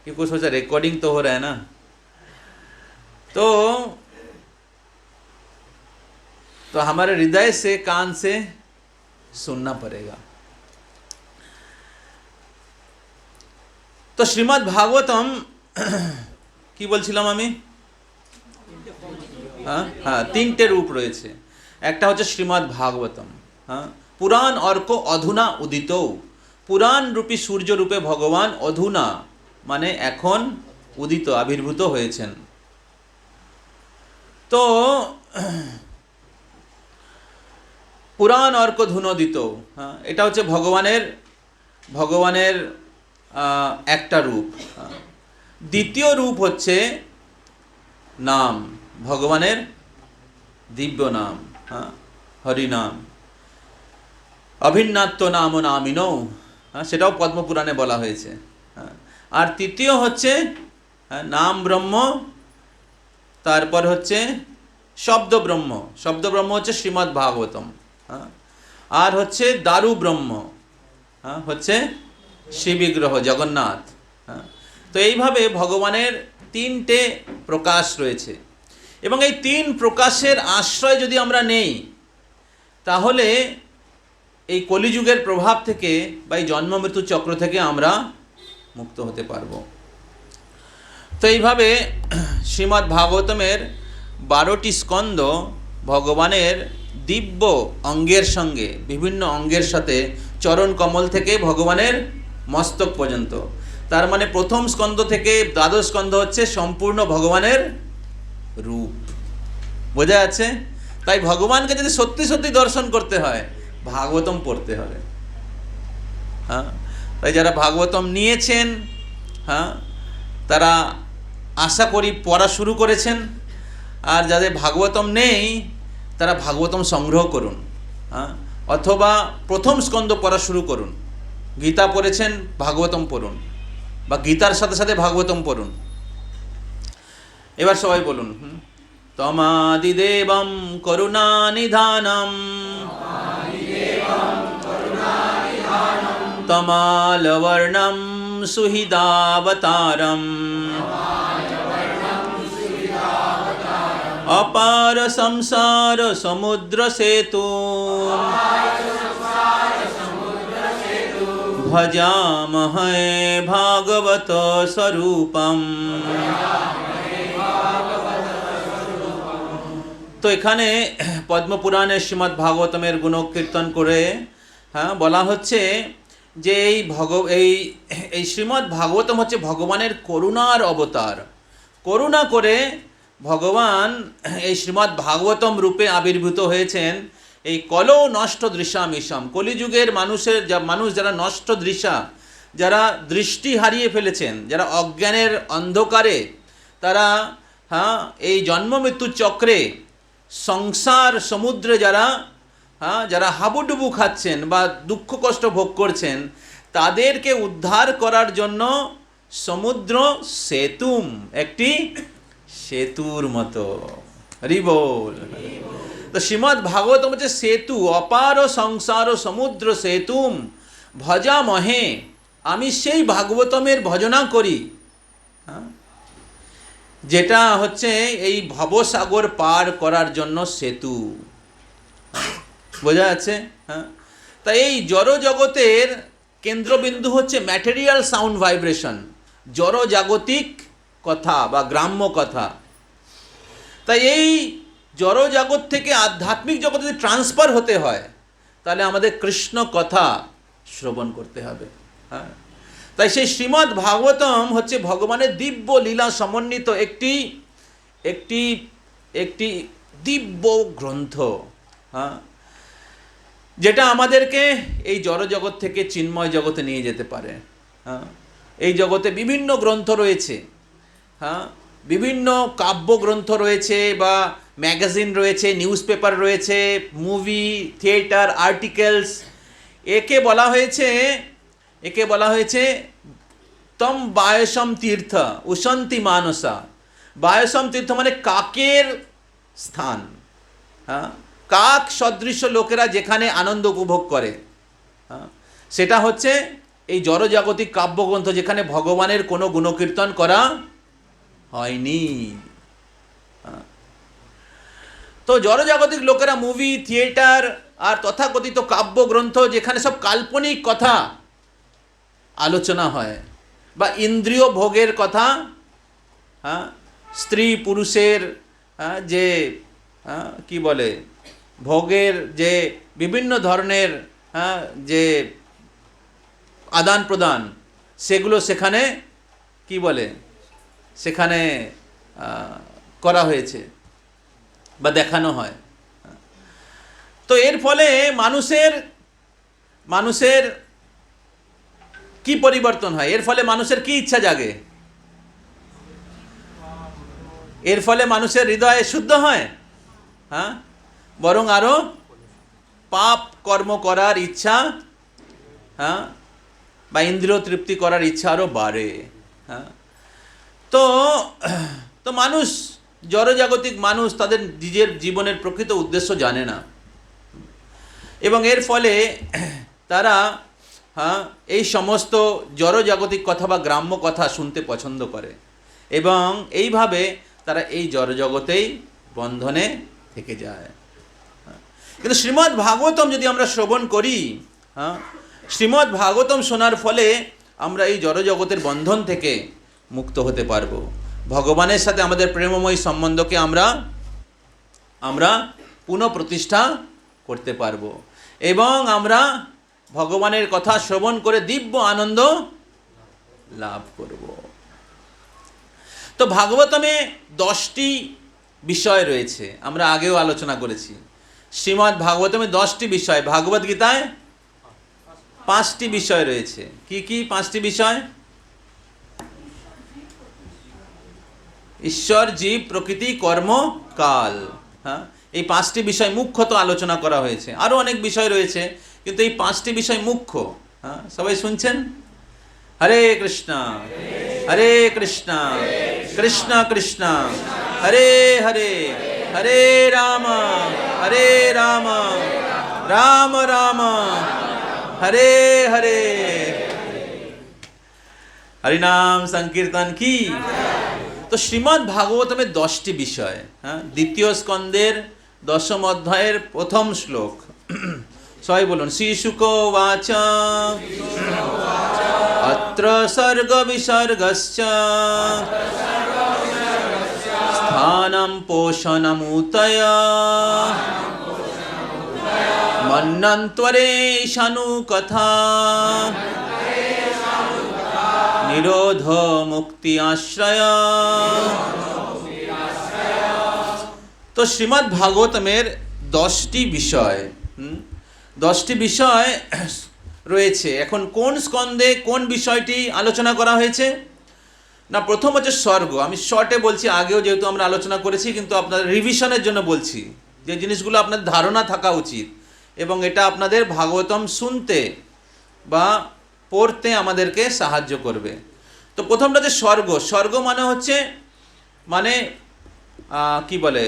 क्योंकि सोचा रिकॉर्डिंग तो हो रहा है ना। तो हमारे हृदय से, कान से सुनना पड़ेगा। तो श्रीमद् भागवतम কি বলছিলাম আমি? হ্যাঁ, তিনটে রূপ রয়েছে। একটা হচ্ছে শ্রীমদ্ ভাগবতম, হ্যাঁ, পুরাণ অর্ক অধুনা উদিত। পুরাণ রূপী সূর্য রূপে ভগবান অধুনা মানে এখন উদিত, আবির্ভূত হয়েছেন। তো পুরাণ অর্ক ধুনোদিত, হ্যাঁ, এটা হচ্ছে ভগবানের একটা রূপ। দ্বিতীয় রূপ হচ্ছে নাম, ভগবানের দিব্য নাম, হ্যাঁ, হরিনাম। অভিন্নাত্ম নাম নামিনৌ, হ্যাঁ, সেটাও পদ্মপুরাণে বলা হয়েছে। হ্যাঁ, আর তৃতীয় হচ্ছে নাম ব্রহ্ম, তারপর হচ্ছে শব্দ ব্রহ্ম। শব্দ ব্রহ্ম হচ্ছে শ্রীমদ্ ভাগবতম। হ্যাঁ, আর হচ্ছে দারু ব্রহ্ম, হ্যাঁ, হচ্ছে শ্রী বিগ্রহ জগন্নাথ। হ্যাঁ, তো এইভাবে ভগবানের তিনটে প্রকাশ রয়েছে, এবং এই তিন প্রকাশের আশ্রয় যদি আমরা নেই, তাহলে এই কলিযুগের প্রভাব থেকে বা এই জন্ম মৃত্যু চক্র থেকে আমরা মুক্ত হতে পারবো। তো এইভাবে শ্রীমদ্ ভাগবতমের 12টি স্কন্দ ভগবানের দিব্য অঙ্গের সঙ্গে, বিভিন্ন অঙ্গের সাথে, চরণ কমল থেকে ভগবানের মস্তক পর্যন্ত, তার মানে প্রথম স্কন্দ থেকে দ্বাদশ স্কন্দ হচ্ছে সম্পূর্ণ ভগবানের রূপ। বোঝা যাচ্ছে? তাই ভগবানকে যদি সত্যি সত্যি দর্শন করতে হয়, ভাগবতম পড়তে হবে। হ্যাঁ, তাই যারা ভাগবতম নিয়েছেন, হ্যাঁ, তারা আশা করি পড়া শুরু করেছেন। আর যাদের ভাগবতম নেই, তারা ভাগবতম সংগ্রহ করুন, হ্যাঁ, অথবা প্রথম স্কন্দ পড়া শুরু করুন। গীতা পড়েছেন, ভাগবতম পড়ুন, বা গীতার সাথে সাথে ভাগবতম পড়ুন। এবার সবাই বলুন, তমাদিদেবম করুণানিধানম, তমালবর্ণম সুহৃদাবতারম, অপার সংসার সমুদ্র সেতু, ভজামহে ভাগবত স্বরূপম। তো এখানে পদ্মপুরাণের শ্রীমদ্ ভাগবতমের গুণকীর্তন করে, হ্যাঁ, বলা হচ্ছে যে এই শ্রীমদ্ ভাগবতম হচ্ছে ভগবানের করুণার অবতার। করুণা করে ভগবান এই শ্রীমদ্ ভাগবতম রূপে আবির্ভূত হয়েছেন। এই কলৌ নষ্ট দৃশামিশম, কলিযুগের মানুষ যারা নষ্ট দৃশা, যারা দৃষ্টি হারিয়ে ফেলেছেন, যারা অজ্ঞানের অন্ধকারে, তারা, হ্যাঁ, এই জন্ম মৃত্যু চক্রে, সংসার সমুদ্রে যারা হাবুডুবু খাচ্ছেন বা দুঃখ কষ্ট ভোগ করছেন, তাদেরকে উদ্ধার করার জন্য সমুদ্র সেতুম, একটি সেতুর মতো। হরি বল। তো শ্রীমদ্ ভাগবতম হচ্ছে সেতু, অপার সংসার সমুদ্র সেতুম ভজামহে, আমি সেই ভাগবতমের ভজনা করি, হ্যাঁ, যেটা হচ্ছে এই ভবসাগর পার করার জন্য সেতু। বোঝা যাচ্ছে? হ্যাঁ, তাই এই জড় জগতের কেন্দ্রবিন্দু হচ্ছে ম্যাটেরিয়াল সাউন্ড ভাইব্রেশন, জড় জাগতিক কথা বা গ্রাম্য কথা। তাই এই জড় জগৎ থেকে আধ্যাত্মিক জগতে যদি ট্রান্সফার হতে হয়, তাহলে আমাদের কৃষ্ণ কথা শ্রবণ করতে হবে। হ্যাঁ, তাই সেই শ্রীমদ্ ভাগবতম হচ্ছে ভগবানের দিব্য লীলা সমন্বিত একটি দিব্য গ্রন্থ, হ্যাঁ, যেটা আমাদেরকে এই জড় জগৎ থেকে চিন্ময় জগতে নিয়ে যেতে পারে। হ্যাঁ, এই জগতে বিভিন্ন গ্রন্থ রয়েছে, হ্যাঁ, বিভিন্ন কাব্যগ্রন্থ রয়েছে, বা ম্যাগাজিন রয়েছে, নিউজ পেপার রয়েছে, মুভি, থিয়েটার, আর্টিকেলস। একে বলা হয়েছে তম বায়সম তীর্থ উশন্তি মানসা। বায়সম তীর্থ মানে কাকের স্থান, হ্যাঁ, কাক সদৃশ লোকেরা যেখানে আনন্দ উপভোগ করে, হ্যাঁ, সেটা হচ্ছে এই জড়জাগতিক কাব্যগ্রন্থ যেখানে ভগবানের কোনো গুণকীর্তন করা হয়নি। তো জড়জাগতিক লোকেরা মুভি, থিয়েটার আর তথাকথিত কাব্যগ্রন্থ যেখানে সব কাল্পনিক কথা আলোচনা হয় বা ইন্দ্রিয় ভোগের কথা, স্ত্রী পুরুষের যে কি বলে ভোগের যে বিভিন্ন ধরনের যে আদান প্রদান, সেগুলো সেখানে কি বলে সেখানে করা হয়েছে বা দেখানো হয়। তো এর ফলে মানুষের কি পরিবর্তন হয়? এর ফলে মানুষের কি ইচ্ছা জাগে? এর ফলে মানুষের হৃদয় শুদ্ধ হয়, বরং আরো পাপ কর্ম করার ইচ্ছা, বা ইন্দ্রিয় তৃপ্তি করার ইচ্ছা আরো বাড়ে। তো মানুষ, জড়জাগতিক মানুষ তাদের নিজের জীবনের প্রকৃত উদ্দেশ্য জানে না, এবং এর ফলে তারা এই সমস্ত জড়জাগতিক কথা বা গ্রাম্য কথা শুনতে পছন্দ করে, এবং এইভাবে তারা এই জড়জগতেই বন্ধনে থেকে যায়। কিন্তু শ্রীমদ্ ভাগবতম যদি আমরা শ্রবণ করি, শ্রীমদ্ ভাগবতম শোনার ফলে আমরা এই জড়জগতের বন্ধন থেকে মুক্ত হতে পারবো। ভগবানের সাথে আমাদের প্রেমময় সম্বন্ধকে আমরা পুনঃপ্রতিষ্ঠা করতে পারবো, এবং আমরা ভগবানের কথা শ্রবণ করে দিব্য আনন্দ লাভ করব। তো ভাগবতমে 10টি বিষয় রয়েছে, আমরা আগেও আলোচনা করেছি। শ্রীমদ্ ভাগবতমে 10টি বিষয়, ভাগবত গীতায় 5টি বিষয় রয়েছে। কি কি 5টি বিষয়? ঈশ্বর, জীব, প্রকৃতি, কর্ম, কাল। এই 5টি বিষয় মুখ্যত আলোচনা করা হয়েছে। আরো অনেক বিষয় রয়েছে, কিন্তু এই 5টি বিষয় মুখ্য। সবাই শুনছেন? হরে কৃষ্ণ হরে কৃষ্ণ কৃষ্ণ কৃষ্ণ হরে হরে, হরে রাম রাম রাম হরে হরে। হরিনাম সংকীর্তন কি। তো শ্রীমদ্ ভাগবতমের 10টি বিষয়, দ্বিতীয় স্কন্দের 10ম অধ্যায়ের 1ম শ্লোক। সবাই বলুন, শ্রীশুক উবাচ অত্র সর্গ বিসর্গস্য স্থানম পোষণমুতয় মন্নন্ত্বরেশানু কথা নিরোধ মুক্তি আশ্রয়। তো শ্রীমদ্ ভাগবতমের 10টি বিষয়, 10টি বিষয় রয়েছে। এখন কোন স্কন্ধে কোন বিষয়টি আলোচনা করা হয়েছে? না, প্রথম হচ্ছে স্বর্গ। আমি শর্টে বলছি, আগেও যেহেতু আমরা আলোচনা করেছি, কিন্তু আপনাদের রিভিশনের জন্য বলছি, যে জিনিসগুলো আপনাদের ধারণা থাকা উচিত, এবং এটা আপনাদের ভাগবতম শুনতে বা পড়তে আমাদেরকে সাহায্য করবে। তো প্রথমটা যে স্বর্গ। স্বর্গ মানে হচ্ছে কি বলে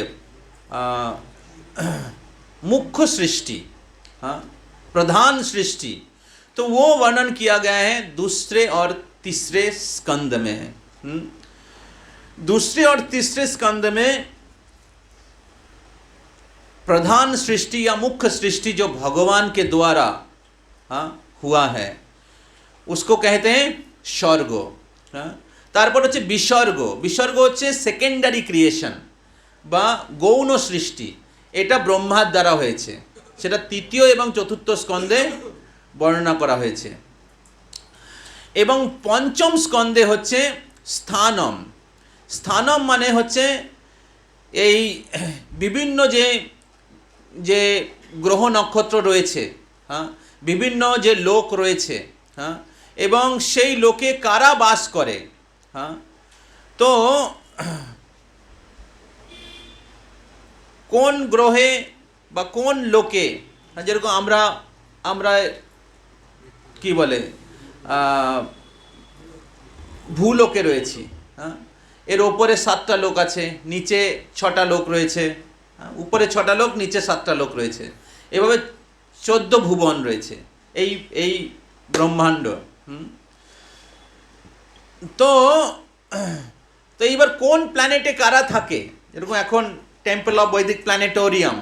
मुख्य सृष्टि, प्रधान सृष्टि। तो वो वर्णन किया गया है दूसरे और तीसरे स्कंद में है। दूसरे और तीसरे स्कंद में प्रधान सृष्टि या मुख्य सृष्टि जो भगवान के द्वारा हुआ है उसको कहते हैं स्वर्ग। তারপর হচ্ছে বিসর্গ। বিসর্গ হচ্ছে সেকেন্ডারি ক্রিয়েশন বা গৌণ সৃষ্টি। এটা ব্রহ্মার দ্বারা হয়েছে, সেটা 3য় এবং 4র্থ স্কন্ধে বর্ণনা করা হয়েছে। এবং 5ম স্কন্ধে হচ্ছে স্থানম। স্থানম মানে হচ্ছে এই বিভিন্ন যে গ্রহ নক্ষত্র রয়েছে, বিভিন্ন যে লোক রয়েছে, এবং সেই লোকে কারা বাস করে। তো কোন গ্রহে বা কোন লোকে, যেরকম আমরা কি বলে ভূলোকে রয়েছি, এর ওপরে 7টা লোক আছে, নিচে 6টা লোক রয়েছে, উপরে 6টা লোক, নিচে 7টা লোক রয়েছে, এভাবে 14 ভুবন রয়েছে এই ব্রহ্মাণ্ড। তো তো এইবার কোন প্ল্যানেটে কারা থাকে, যেরকম এখন টেম্পল অফ বৈদিক প্ল্যানেটোরিয়াম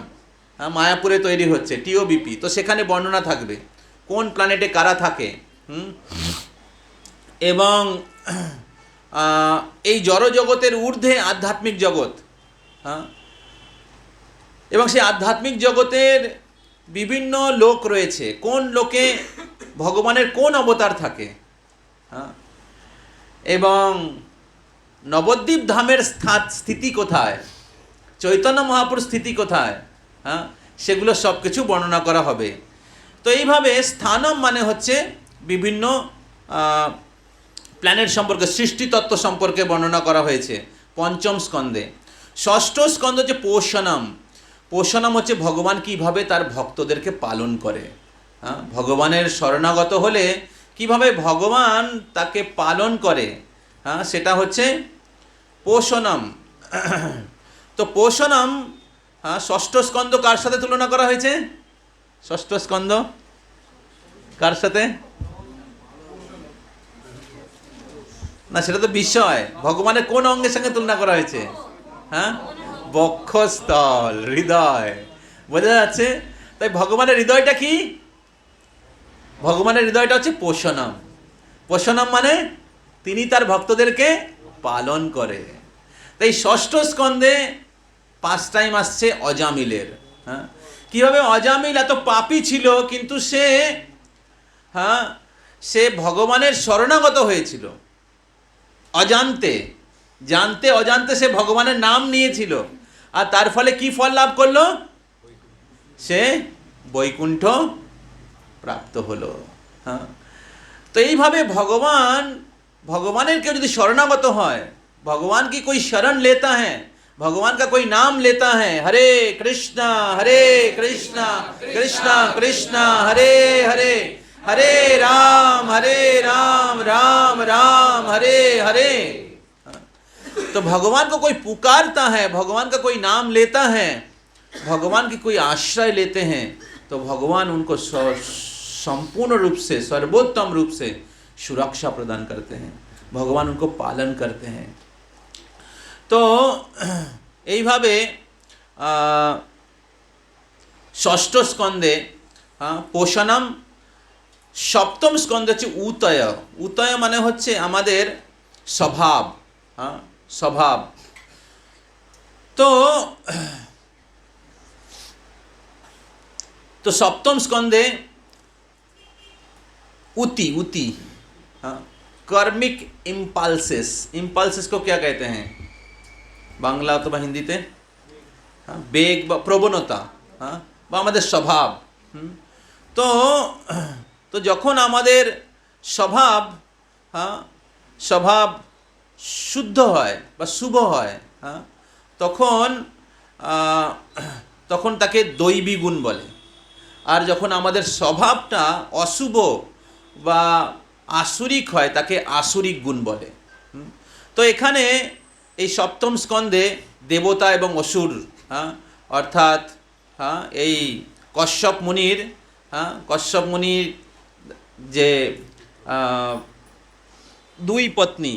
মায়াপুরে তৈরি হচ্ছে, টিওবিপি, তো সেখানে বর্ণনা থাকবে কোন প্ল্যানেটে কারা থাকে। এবং এই জড়জগতের ঊর্ধ্বে আধ্যাত্মিক জগৎ, হ্যাঁ, এবং সেই আধ্যাত্মিক জগতের বিভিন্ন লোক রয়েছে, কোন লোকে ভগবানের কোন অবতার থাকে, হ্যাঁ, এবং নবদ্বীপ ধামের স্থিতি কোথায়, চৈতন্য মহাপুরুষ স্থিতি কোথায়, হ্যাঁ, সেগুলো সব কিছু বর্ণনা করা হবে। তো এইভাবে স্থানম মানে হচ্ছে বিভিন্ন প্ল্যানেট সম্পর্কে, সৃষ্টিতত্ত্ব সম্পর্কে বর্ণনা করা হয়েছে পঞ্চম স্কন্ধে। ষষ্ঠ স্কন্ধ হচ্ছে পোষণম। পোষণম হচ্ছে ভগবান কিভাবে তার ভক্তদেরকে পালন করে, হ্যাঁ, ভগবানের শরণাগত হলে কিভাবে ভগবান তাকে পালন করে, হ্যাঁ, সেটা হচ্ছে পোষণম। তো পোষণম, হ্যাঁ, ষষ্ঠ স্কন্ধ কার সাথে তুলনা করা হয়েছে? ষষ্ঠ স্কন্ধ কার সাথে? না, সেটা তো বিষয়। ভগবানের কোন অঙ্গের সঙ্গে তুলনা করা হয়েছে? হ্যাঁ, বক্ষস্থল, হৃদয়। বোঝা যাচ্ছে? তাই ভগবানের হৃদয়টা কি? ভগবানের হৃদয়টা হচ্ছে পোষণম। পোষণম মানে তিনি তার ভক্তদেরকে পালন করে। তাই ষষ্ঠ স্কন্ধে 5 টাইম আসছে অজামিলের। হ্যাঁ, কীভাবে অজামিল এত পাপী ছিল, কিন্তু সে, হ্যাঁ, সে ভগবানের শরণাগত হয়েছিল অজান্তে, জানতে অজান্তে সে ভগবানের নাম নিয়েছিল, আর তার ফলে কি ফল লাভ করলো? সে বৈকুণ্ঠ প্রাপ্ত হলো। হ্যাঁ, তো এইভাবে ভগবানের কেউ যদি শরণাগত হয়, भगवान की कोई शरण लेता है, भगवान का कोई नाम लेता है, हरे कृष्णा कृष्णा कृष्णा हरे हरे, हरे राम राम राम हरे हरे, तो भगवान को कोई पुकारता है, भगवान का कोई नाम लेता है, भगवान की कोई आश्रय लेते हैं, तो भगवान उनको संपूर्ण रूप से, सर्वोत्तम रूप से सुरक्षा प्रदान करते हैं, भगवान उनको पालन करते हैं। तो এইভাবে ষষ্ঠ স্কন্ধে পোষণম, সপ্তম স্কন্ধে হচ্ছে উতয়। উতয় মানে হচ্ছে আমাদের স্বভাব, স্বভাব। तो सप्तम स्कंदे उति उति, कर्मिक इम्पल्सेस। इम्पल्सेस को क्या कहते हैं बांग्ला अथवा हिंदीते? बेग বা প্রবণতা, বা আমাদের স্বভাব। তো যখন আমাদের স্বভাব, স্বভাব শুদ্ধ হয় বা শুভ হয়, তখন তাকে দৈবী গুণ বলে। আর যখন আমাদের স্বভাবটা অশুভ বা আসুরিক হয়, তাকে আসুরিক গুণ বলে। তো এখানে এই সপ্তম স্কন্ধে দেবতা এবং অসুর, অর্থাৎ এই কশ্যপ মুনির যে দুই পত্নী,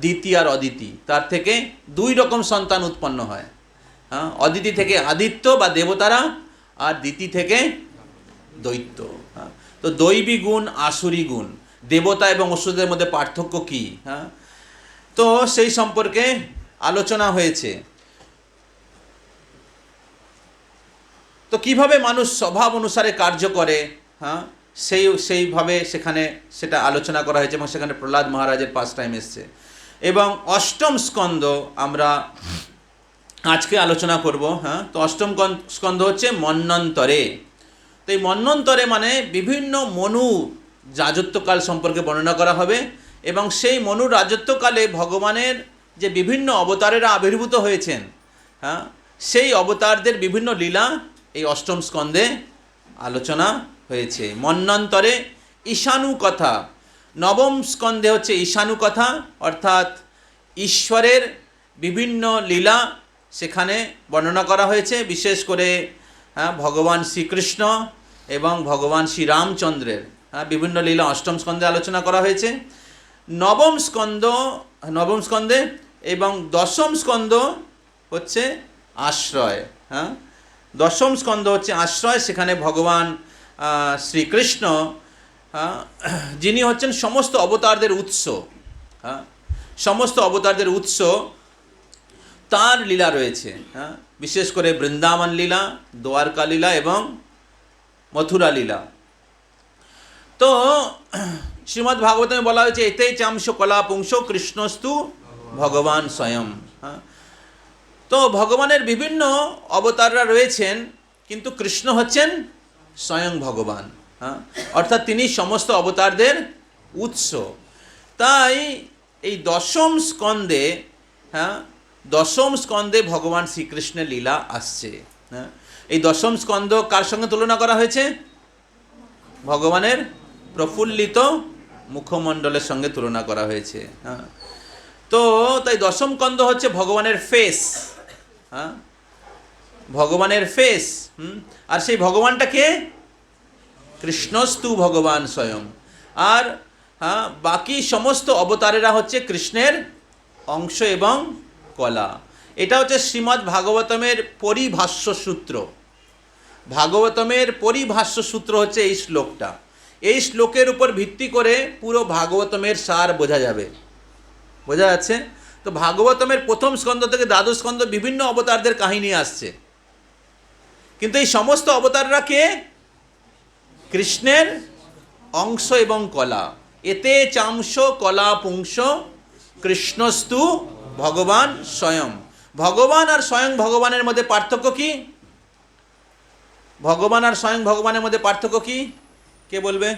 দিতি আর অদিতি, তার থেকে 2 রকম সন্তান উৎপন্ন হয়। অদিতি থেকে আদিত্য বা দেবতারা, আর দিতি থেকে দৈত্য। তো দৈবী গুণ, আসুরি গুণ, দেবতা এবং অসুরদের মধ্যে পার্থক্য কী, তো সেই সম্পর্কে আলোচনা হয়েছে। তো কিভাবে মানুষ স্বভাব অনুসারে কার্য করে, সেইভাবে সেখানে সেটা আলোচনা করা হয়েছে, এবং সেখানে প্রহ্লাদ মহারাজের 5 টাইম এসছে। এবং অষ্টম স্কন্ধ আমরা আজকে আলোচনা করব। তো অষ্টম স্কন্ধ হচ্ছে মন্বন্তরে। তো এই মন্বন্তরে মানে বিভিন্ন মনু রাজত্বকাল সম্পর্কে বর্ণনা করা হবে, এবং সেই মনুর রাজত্বকালে ভগবানের যে বিভিন্ন অবতারেরা আবির্ভূত হয়েছেন, সেই অবতারদের বিভিন্ন লীলা এই অষ্টম স্কন্ধে আলোচনা হয়েছে। মন্বন্তরে ঈশানু কথা, নবম স্কন্ধে হচ্ছে ঈশানু কথা, অর্থাৎ ঈশ্বরের বিভিন্ন লীলা সেখানে বর্ণনা করা হয়েছে, বিশেষ করে ভগবান শ্রীকৃষ্ণ এবং ভগবান শ্রীরামচন্দ্রের হ্যাঁ, বিভিন্ন লীলা অষ্টম স্কন্ধে আলোচনা করা হয়েছে। নবম স্কন্ধে এবং দশম স্কন্ধ হচ্ছে আশ্রয়। হ্যাঁ, দশম স্কন্ধ হচ্ছে আশ্রয়, সেখানে ভগবান শ্রীকৃষ্ণ যিনি হচ্ছেন সমস্ত অবতারদের উৎস, হ্যাঁ, সমস্ত অবতারদের উৎস, তার লীলা রয়েছে। হ্যাঁ, বিশেষ করে বৃন্দাবন লীলা, দ্বারকা লীলা এবং মথুরা লীলা। তো শ্রীমদ্ ভাগবতে বলা হয়েছে এতে চাংশ কলা পুংস কৃষ্ণস্তু ভগবান স্বয়ং। হ্যাঁ, তো ভগবানের বিভিন্ন অবতাররা রয়েছেন, কিন্তু কৃষ্ণ হচ্ছেন স্বয়ং ভগবান। হ্যাঁ, অর্থাৎ তিনি সমস্ত অবতারদের উৎস। তাই এই দশম স্কন্ধে, হ্যাঁ, দশম স্কন্ধে ভগবান শ্রীকৃষ্ণের লীলা আসছে। হ্যাঁ, এই দশম স্কন্ধ কার সঙ্গে তুলনা করা হয়েছে? ভগবানের প্রফুল্লিত মুখমণ্ডলের সঙ্গে তুলনা করা হয়েছে। হ্যাঁ, তো তাই দশম স্কন্ধ হচ্ছে ভগবানের ফেস। হ্যাঁ, ভগবানের ফেস। আর সেই ভগবানটা কে? কৃষ্ণস্তু ভগবান স্বয়ং। আর হ্যাঁ, বাকি সমস্ত অবতারেরা হচ্ছে কৃষ্ণের অংশ এবং কলা। এটা হচ্ছে শ্রীমদ্ ভাগবতমের পরিভাষ্য সূত্র। ভাগবতমের পরিভাষ্য সূত্র হচ্ছে এই শ্লোকটা। এই শ্লোকের উপর ভিত্তি করে পুরো ভাগবতমের সার বোঝা যাবে। বোঝা যাচ্ছে তো? ভাগবতমের প্রথম স্কন্ধ থেকে দ্বাদশ স্কন্ধ বিভিন্ন অবতারদের কাহিনী আসছে, কিন্তু এই সমস্ত অবতাররা কে? কৃষ্ণের অংশ এবং কলা। এতে চাংশ কলা পুংস কৃষ্ণস্তু ভগবান স্বয়ং। ভগবান আর স্বয়ং ভগবানের মধ্যে পার্থক্য কি? ভগবান আর স্বয়ং ভগবানের মধ্যে পার্থক্য কি? কে বলবে?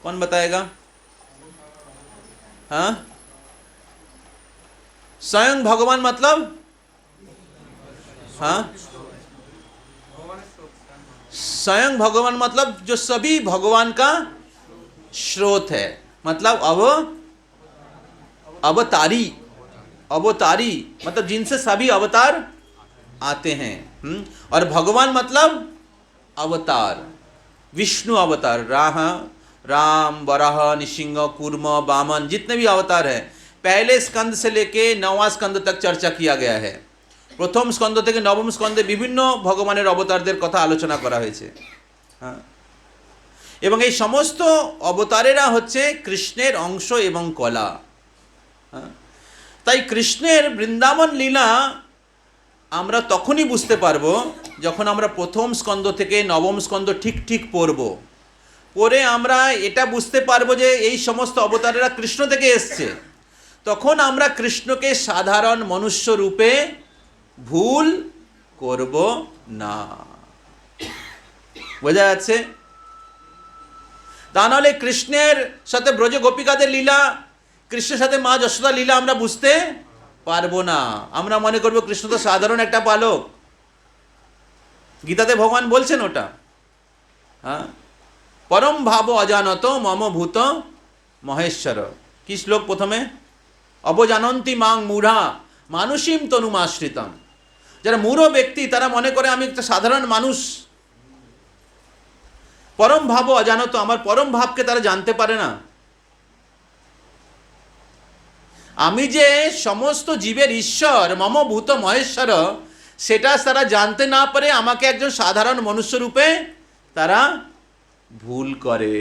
कौन बताएगा? हाँ, स्वयं भगवान मतलब? हाँ, स्वयं भगवान मतलब जो सभी भगवान का स्रोत है, मतलब अवतारी मतलब जिनसे सभी अवतार आते हैं। और भगवान मतलब अवतार, विष्णु अवतार, राम वराह नृसिंह कूर्म वामन, जितने भी अवतार हैं पहले स्कंद से लेके 9वां स्कंद तक चर्चा किया गया है। प्रथम स्कंद থেকে নবম স্কন্ধে বিভিন্ন ভগবানের অবতারদের কথা আলোচনা করা হয়েছে। হ্যাঁ, এবং এই সমস্ত অবতারেরা হচ্ছে কৃষ্ণের অংশ এবং কলা। হ্যাঁ, তাই কৃষ্ণের বৃন্দাবন লীলা আমরা তখনই বুঝতে পারবো যখন আমরা প্রথম স্কন্ধ থেকে নবম স্কন্ধ ঠিক পড়ব। পরে আমরা এটা বুঝতে পারবো যে এই সমস্ত অবতারেরা কৃষ্ণ থেকে এসছে। তখন আমরা কৃষ্ণকে সাধারণ মনুষ্য রূপে ভুল করব না। বোঝা যাচ্ছে? তা নাহলে কৃষ্ণের সাথে ব্রজ গোপিকাদের লীলা, কৃষ্ণের সাথে মা যশোদা লীলা আমরা বুঝতে পারবো না। আমরা মনে করবো কৃষ্ণ তো সাধারণ একটা বালক। গীতাতে ভগবান বলছেন ওটা। হ্যাঁ, পরম ভাব অজানত মম ভূত মহেশ্বর। কি শ্লোক প্রথমে? অবজানন্তি মাং মূঢ়া মানুষীম তনুমাশ্রিতম। যারা মূঢ় ব্যক্তি তারা মনে করে আমি একটা সাধারণ মানুষ। পরম ভাব অজানত, আমার পরম ভাবকে তারা জানতে পারে না। আমি যে সমস্ত জীবের ঈশ্বর, মম ভূত মহেশ্বর, সেটা তারা জানতে না পারে আমাকে একজন সাধারণ মনুষ্য রূপে তারা ভুল করে।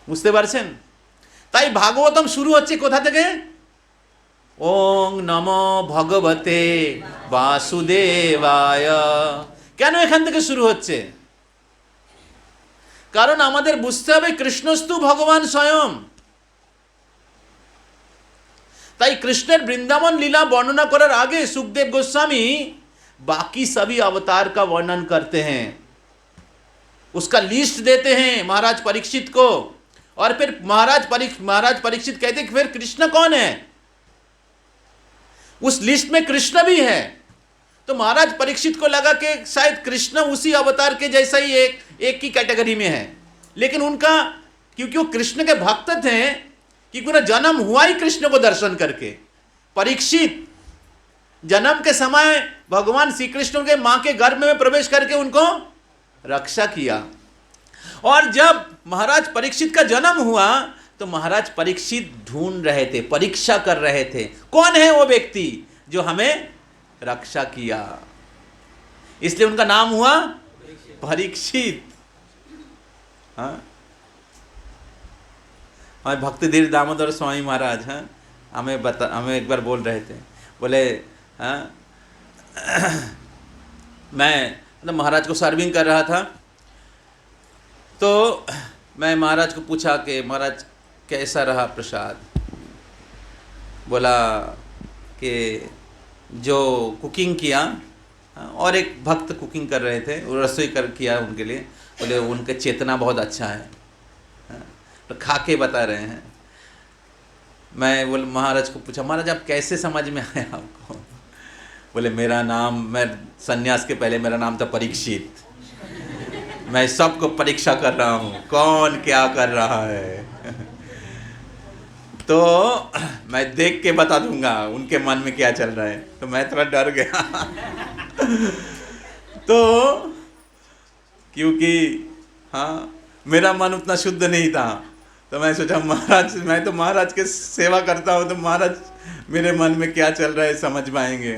বুঝতে পারছেন? তাই ভাগবতম শুরু হচ্ছে কোথা থেকে? ওং নমো ভগবতে বাসুদেবায়। কেন এখান থেকে শুরু হচ্ছে? কারণ আমাদের বুঝতে হবে কৃষ্ণস্তু ভগবান স্বয়ং। তাই কৃষ্ণের বৃন্দাবন লীলা বর্ণনা করার আগে सुखदेव गोस्वामी बाकी सभी अवतार का वर्णन करते हैं, उसका लिस्ट देते हैं महाराज परीक्षित को। और फिर महाराज परीक्षित कहते हैं फिर कृष्ण कौन है? उस लिस्ट में कृष्ण भी है। तो महाराज परीक्षित को लगा कि शायद कृष्ण उसी अवतार के जैसा ही एक की कैटेगरी में है। लेकिन उनका, क्योंकि वो कृष्ण के भक्त थे, क्योंकि उन्हें जन्म हुआ ही कृष्ण को दर्शन करके। परीक्षित जन्म के समय भगवान श्री कृष्ण के माँ के गर्भ में प्रवेश करके उनको रक्षा किया। और जब महाराज परीक्षित का जन्म हुआ तो महाराज परीक्षित ढूंढ रहे थे, परीक्षा कर रहे थे, कौन है वो व्यक्ति जो हमें रक्षा किया। इसलिए उनका नाम हुआ परीक्षित। हाँ, हमारे भक्तिधीर दामोदर स्वामी महाराज हैं, हमें एक बार बोल रहे थे, बोले हाँ मैं मतलब महाराज को सर्विंग कर रहा था, तो मैं महाराज को पूछा कि महाराज कैसा रहा प्रसाद। बोला कि जो कुकिंग किया, और एक भक्त कुकिंग कर रहे थे, वो रसोई कर किया उनके लिए, बोले उनके चेतना बहुत अच्छा है, तो खा के बता रहे हैं। मैं बोले महाराज को पूछा, महाराज आप कैसे समझ में आया आपको? बोले मेरा नाम, मैं सन्यास के पहले मेरा नाम था परीक्षित, मैं सबको परीक्षा कर रहा हूँ कौन क्या कर रहा है तो मैं देख के बता दूंगा उनके मन में क्या चल रहा है। तो मैं थोड़ा डर गया तो क्योंकि हाँ मेरा मन उतना शुद्ध नहीं था, तो मैं सोचा महाराज, मैं तो महाराज के सेवा करता हूँ, तो महाराज मेरे मन में क्या चल रहा है समझ पाएंगे।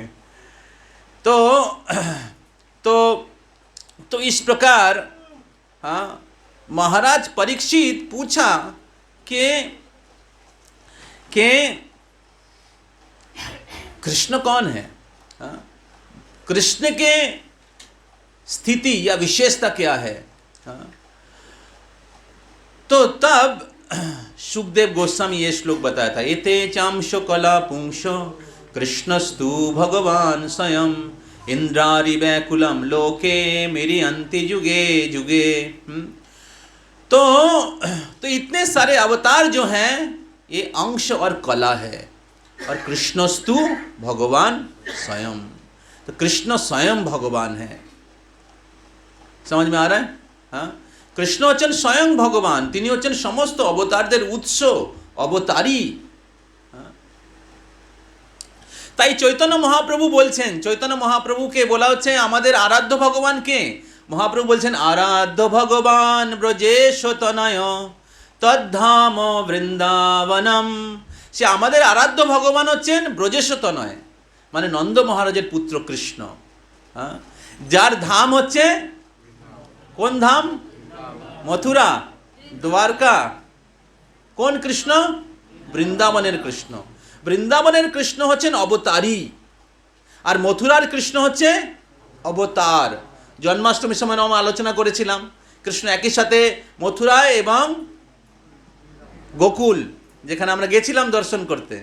तो इस प्रकार हाँ महाराज परीक्षित पूछा कि कृष्ण कौन है, हाँ? कृष्ण के स्थिति या विशेषता क्या है, हाँ? तो तब सुखदेव गोस्वामी ये श्लोक बताया था, एते चांशो कला पुंशो कृष्णस्तु भगवान स्वयं इंद्रारि वैकुलम लोके मेरी अंति जुगे जुगे। तो इतने सारे अवतार जो हैं ये अंश और कला है, और कृष्णस्तु भगवान स्वयं, तो कृष्ण स्वयं भगवान है। समझ में आ रहा है? हाँ, कृष्ण हচ্ছেন स्वयं भगवान, তিনি হচ্ছেন সমস্ত অবতারদের উৎস, অবতারী। তাই চৈতন্য মহাপ্রভু বলছেন, চৈতন্য মহাপ্রভুকে বলা হচ্ছে আমাদের আরাধ্য ভগবান কে? মহাপ্রভু বলছেন আরাধ্য ভগবান ব্রজেশ তনয় তদ্ধাম বৃন্দাবনম। সে আমাদের আরাধ্য ভগবান হচ্ছেন ব্রজেশ তনয়, মানে নন্দ মহারাজের পুত্র কৃষ্ণ, হ্যাঁ, যার ধাম হচ্ছে কোন ধাম? মথুরা, দ্বারকা। কোন কৃষ্ণ? বৃন্দাবনের কৃষ্ণ। বৃন্দাবনের কৃষ্ণ হচ্ছেন অবতারী, আর মথুরার কৃষ্ণ হচ্ছে অবতার। জন্মাষ্টমীর সময় আমরা আলোচনা করেছিলাম, কৃষ্ণ একই সাথে মথুরায় এবং গোকুল, যেখানে আমরা গেছিলাম দর্শন করতে,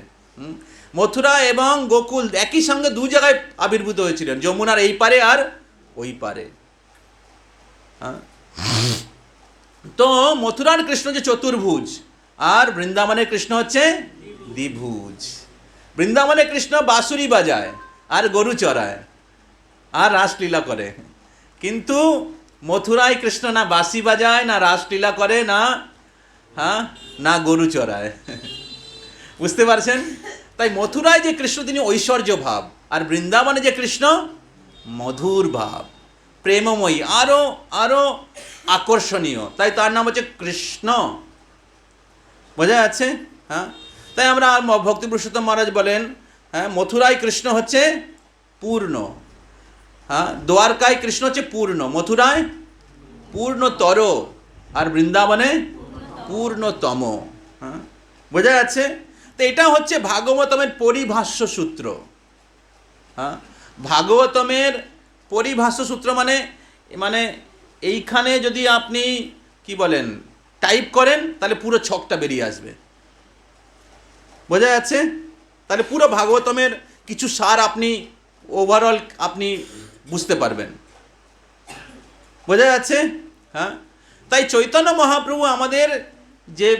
মথুরা এবং গোকুল একই সঙ্গে দু জায়গায় আবির্ভূত হয়েছিলেন, যমুনার এই পারে আর ওই পারে। তো মথুরার কৃষ্ণ যে চতুর্ভুজ, আর বৃন্দাবনের কৃষ্ণ হচ্ছে দ্বিভুজ। বৃন্দাবনের কৃষ্ণ বাঁশুরি বাজায় আর গরু চড়ায় আর রাসলীলা করে, কিন্তু মথুরায় কৃষ্ণ না বাঁশি বাজায়, না রাসলীলা করে, না গরু চড়ায়। বুঝতে পারছেন? তাই মথুরায় যে কৃষ্ণ তিনি ঐশ্বর্য ভাব, আর বৃন্দাবনে যে কৃষ্ণ মধুর ভাব, প্রেমময়ী, আরো আকর্ষণীয়, তাই তার নাম হচ্ছে কৃষ্ণ। বোঝা যাচ্ছে? হ্যাঁ, তাই আমরা ভক্তি পুরুষোত্তম মহারাজ বলেন, হ্যাঁ, মথুরায় কৃষ্ণ হচ্ছে পূর্ণ, হ্যাঁ, দ্বারকায় কৃষ্ণ হচ্ছে পূর্ণ, মথুরায় পূর্ণতর, আর বৃন্দাবনে পূর্ণতম। হ্যাঁ, বোঝা যাচ্ছে? তো এটা হচ্ছে ভাগবতমের পরিভাষ্য সূত্র। হ্যাঁ, ভাগবতমের পরিভাষ্য সূত্র মানে এইখানে যদি আপনি কি বলেন টাইপ করেন, তাহলে পুরো ছকটা বেরিয়ে আসবে। বোঝা যাচ্ছে? তাহলে পুরো ভাগবতমের কিছু সার আপনি ওভারঅল আপনি বুঝতে পারবেন। বোঝা যাচ্ছে? হ্যাঁ, তাই চৈতন্য মহাপ্রভু আমাদের যে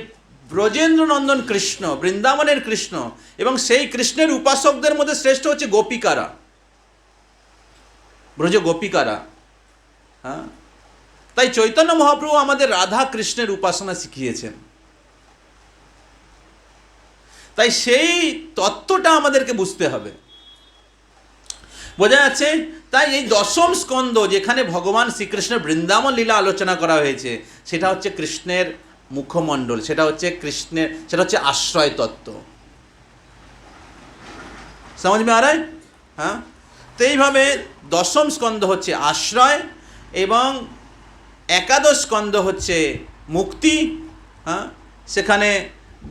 ব্রজেন্দ্র নন্দন কৃষ্ণ, বৃন্দাবনের কৃষ্ণ, এবং সেই কৃষ্ণের উপাসকদের মধ্যে শ্রেষ্ঠ হচ্ছে গোপিকারা, ব্রজ গোপিকারা। হ্যাঁ, তাই চৈতন্য মহাপ্রভু আমাদের রাধা কৃষ্ণের উপাসনা শিখিয়েছেন। তাই সেই তত্ত্বটা আমাদেরকে বুঝতে হবে। বোঝা যাচ্ছে? তাই এই দশম স্কন্ধ যেখানে ভগবান শ্রীকৃষ্ণের বৃন্দাবন লীলা আলোচনা করা হয়েছে, সেটা হচ্ছে কৃষ্ণের মুখমণ্ডল, সেটা হচ্ছে কৃষ্ণের, সেটা হচ্ছে আশ্রয় তত্ত্ব। সমাজ মে আর হ্যাঁ, তো এইভাবে দশম স্কন্ধ হচ্ছে আশ্রয় এবং একাদশ স্কন্ধ হচ্ছে মুক্তি। হ্যাঁ, সেখানে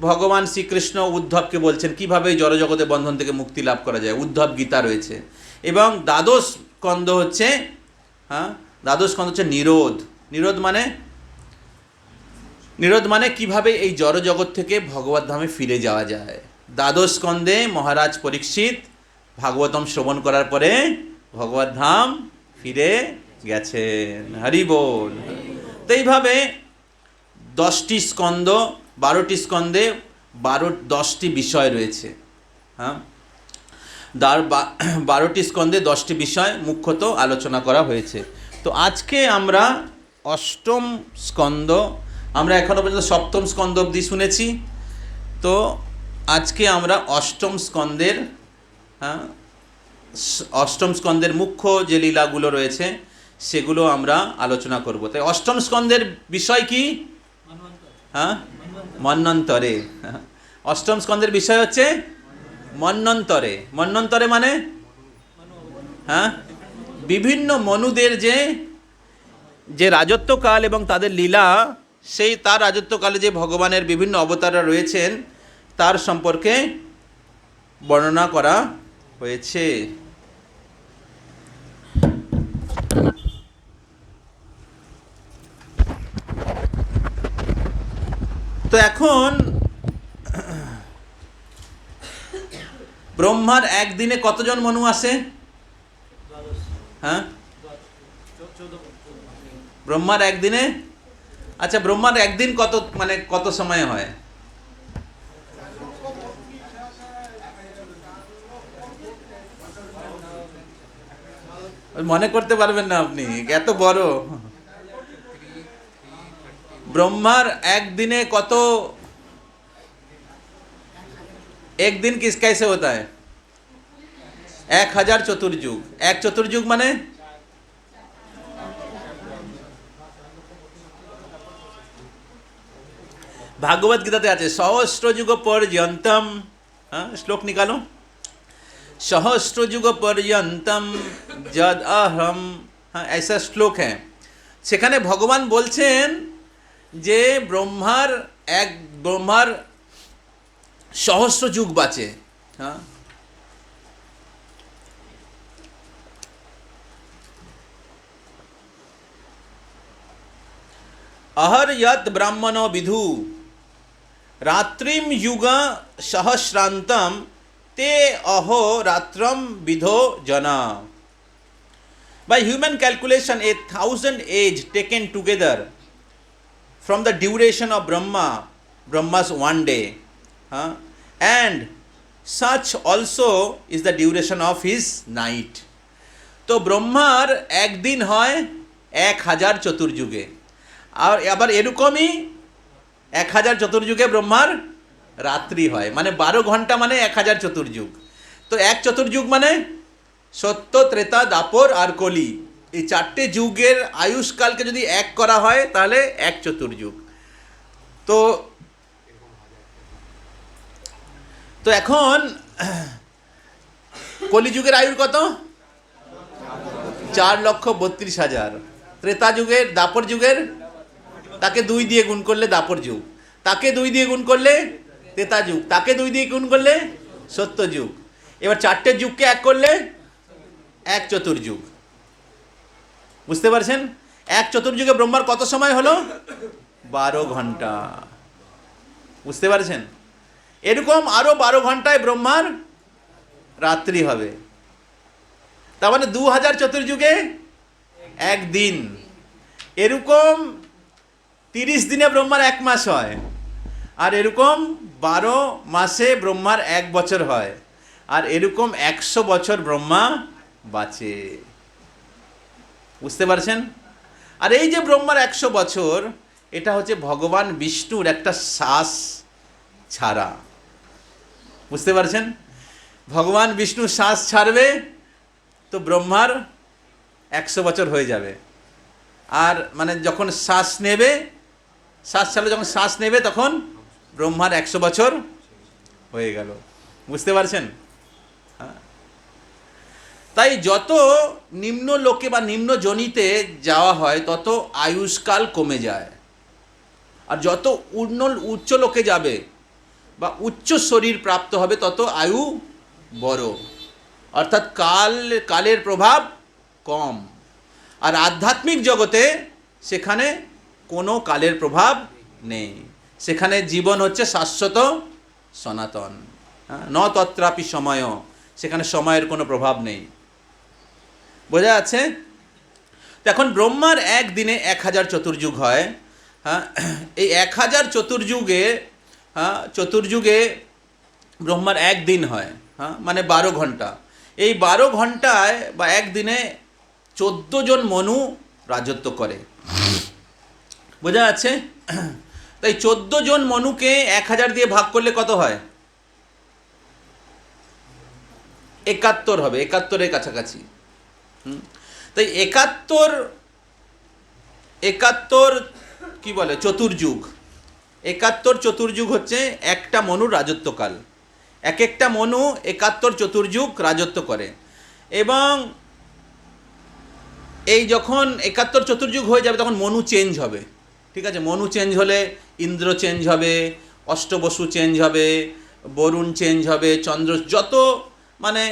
ভগবান শ্রীকৃষ্ণ উদ্ধবকে বলছেন কীভাবে জড়জগতের বন্ধন থেকে মুক্তি লাভ করা যায়, উদ্ধব গীতা রয়েছে। এবং দ্বাদশ স্কন্ধ হচ্ছে দ্বাদশ স্কন্ধ হচ্ছে নিরোধ। নিরোধ মানে কীভাবে এই জড়জগৎ থেকে ভগবত ধামে ফিরে যাওয়া যায়। দ্বাদশ স্কন্ধে মহারাজ পরীক্ষিত ভাগবতম শ্রবণ করার পরে ভগবত ধাম ফিরে গেছেন। হরি বল। তো এইভাবে 10টি স্কন্ধ, 12টি স্কন্ধে 10টি বিষয় রয়েছে। হ্যাঁ, 12টি স্কন্ধে 10টি বিষয় মুখ্যত আলোচনা করা হয়েছে। তো আজকে আমরা অষ্টম স্কন্ধ, আমরা এখনও পর্যন্ত সপ্তম স্কন্ধ অবধি শুনেছি। তো আজকে আমরা অষ্টম স্কন্ধের মুখ্য যে লীলাগুলো রয়েছে সেগুলো আমরা আলোচনা করব। তাই অষ্টম স্কন্ধের বিষয় কি? হ্যাঁ, মন্বন্তরে। অষ্টম স্কন্ধের বিষয় হচ্ছে মন্বন্তরে। মন্বন্তরে মানে হ্যাঁ, বিভিন্ন মনুদের যে রাজত্বকাল এবং তাদের লীলা, সেই তার রাজত্বকালে যে ভগবানের বিভিন্ন অবতাররা রয়েছেন তার সম্পর্কে বর্ণনা করা হয়েছে। তো এখন ব্রহ্মার একদিনে কতজন মনু আসে? হ্যাঁ, ব্রহ্মার একদিনে, আচ্ছা ব্রহ্মার একদিন কত সময় হয়? মনে করতে পারবেন না আপনি, এত বড়। ব্রহ্মার একদিনে কত, एक दिन किस कैसे होता है? 1000 चतुर्युग। एक चतुर्युग माने भागवत गीताते आछे सहस्रयुग पर्यन्तम। हाँ, श्लोक निकालो। सहस्रयुग पर्यन्तम जद अहम, हाँ ऐसा श्लोक है। সেখানে ভগবান বলছেন যে ব্রহ্মার सहस्र युग बाचे। हाँ, अहर यत ब्राह्मणो विधु रात्रिम युग सहस्रांतम ते अहो रात्रम विधो जना। By human calculation, 1000 age taken together from the duration of Brahma's one day. And such also is the duration of his night. তো ব্রহ্মার একদিন হয় 1000 চতুর্যুগে, আর আবার এরকমই 1000 চতুর্যুগে ব্রহ্মার রাত্রি হয়, মানে 12 ঘন্টা মানে 1000 চতুর্যুগ। তো এক চতুর্যুগ মানে সত্য, ত্রেতা, দাপর আর কলি, এই 4টে যুগের আয়ুষ্কালকে যদি এক করা হয় তাহলে এক চতুর্যুগ। তো এখন কলিযুগের আয়ুর কত? 4,32,000। ত্রেতা যুগের, দাপর যুগের, তাকে 2 দিয়ে গুণ করলে দাপর যুগ, তাকে 2 দিয়ে গুণ করলে ত্রেতা যুগ, তাকে 2 দিয়ে গুণ করলে সত্য যুগ। এবার 4টে যুগকে এক করলে এক চতুর্যুগ। বুঝতে পারছেন? এক চতুর্যুগে ব্রহ্মার কত সময় হলো? 12 ঘন্টা। বুঝতে পারছেন? এরকম আরো 12 ঘন্টায় ব্রহ্মার রাত্রি হবে। তার মানে 2000 চতুর্যুগে একদিন। এরকম 30 দিনে ব্রহ্মার 1 মাস হয়, আর এরকম 12 মাসে ব্রহ্মার 1 বছর হয়, আর এরকম 100 বছর ব্রহ্মা বাঁচে। বুঝতে পারছেন? আর এই যে ব্রহ্মার 100 বছর, এটা হচ্ছে ভগবান বিষ্ণুর একটা শ্বাস ছাড়া। বুঝতে পারছেন? ভগবান বিষ্ণু শ্বাস ছাড়বে তো ব্রহ্মার 100 বছর হয়ে যাবে। আর মানে যখন শ্বাস ছাড়লে যখন শ্বাস নেবে তখন ব্রহ্মার 100 বছর হয়ে গেল। বুঝতে পারছেন? হ্যাঁ। তাই যত নিম্ন লোকে বা নিম্ন জনিতে যাওয়া হয় তত আয়ুষ্কাল কমে যায়, আর যত উচ্চ লোকে যাবে বা উচ্চ শরীর প্রাপ্ত হবে তত আয়ু বড়, অর্থাৎ কালের প্রভাব কম। আর আধ্যাত্মিক জগতে সেখানে কোনো কালের প্রভাব নেই, সেখানে জীবন হচ্ছে শাশ্বত সনাতন। ন তত্রাপি সময়, সেখানে সময়ের কোনো প্রভাব নেই। বোঝা যাচ্ছে? এখন ব্রহ্মার একদিনে 1000 চতুর্যুগ হয়। হ্যাঁ, এই 1000 চতুর্যুগে ব্রহ্মার একদিন হয়, হ্যাঁ, মানে 12 ঘন্টা। এই 12 ঘন্টায় বা একদিনে 14 জন মনু রাজত্ব করে। বোঝা যাচ্ছে? তাই 14 জন মনুকে 1000 দিয়ে ভাগ করলে কত হয়? 71 হবে, 71-এর কাছাকাছি। তাই 71 কি বলে চতুর্যুগ, 71 চতুর্যুগ হচ্ছে একটা মনুর রাজত্বকাল। এক একটা মনু 71 চতুর্যুগ রাজত্ব করে। এবং এই যখন 71 চতুর্যুগ হয়ে যাবে তখন মনু চেঞ্জ হবে। ঠিক আছে? মনু চেঞ্জ হলে ইন্দ্র চেঞ্জ হবে, অষ্টবসু চেঞ্জ হবে, বরুণ চেঞ্জ হবে, চন্দ্র, যত মানে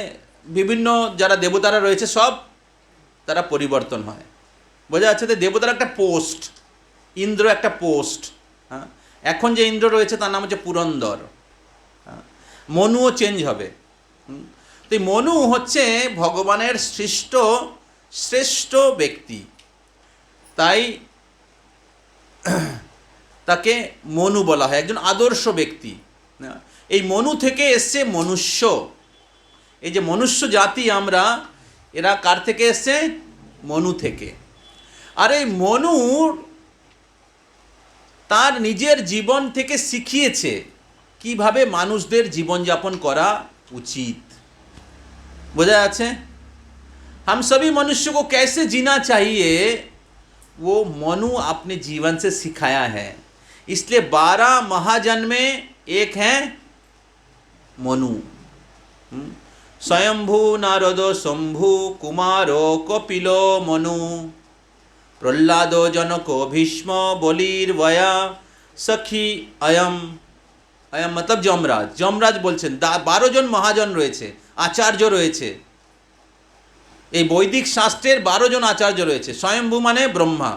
বিভিন্ন যারা দেবতারা রয়েছে সব তারা পরিবর্তন হয়। বোঝা যাচ্ছে? তো দেবতার একটা পোস্ট, ইন্দ্র একটা পোস্ট। হ্যাঁ, এখন যে ইন্দ্র রয়েছে তার নাম হচ্ছে পুরন্দর। হ্যাঁ, মনুও চেঞ্জ হবে। তো এই মনু হচ্ছে ভগবানের শ্রেষ্ঠ ব্যক্তি, তাই তাকে মনু বলা হয়, একজন আদর্শ ব্যক্তি। এই মনু থেকে এসছে মনুষ্য। এই যে মনুষ্য জাতি আমরা, এরা কার থেকে এসছে? মনু থেকে। আর এই মনু তার নিজের জীবন থেকে শিখিয়েছে কিভাবে মানুষদের জীবনযাপন করা উচিত। বোঝা যাচ্ছে? हम सभी मनुष्य को कैसे जीना चाहिए वो मनु अपने जीवन से सिखाया है। इसलिए 12 महाजन में एक है मनु। स्वयंभू नारदो शंभु कुमारो कपिलो मनु प्रह्लादो जनको भीष्म बलिर वया सखी अयम। अयम मतलब যমরাজ। যমরাজ বলছেন 12 জন মহাজন রয়েছে, আচার্য রয়েছে। এই বৈদিক শাস্ত্রের 12 জন আচার্য রয়েছে। স্বয়ম্ভু মানে ব্রহ্মা,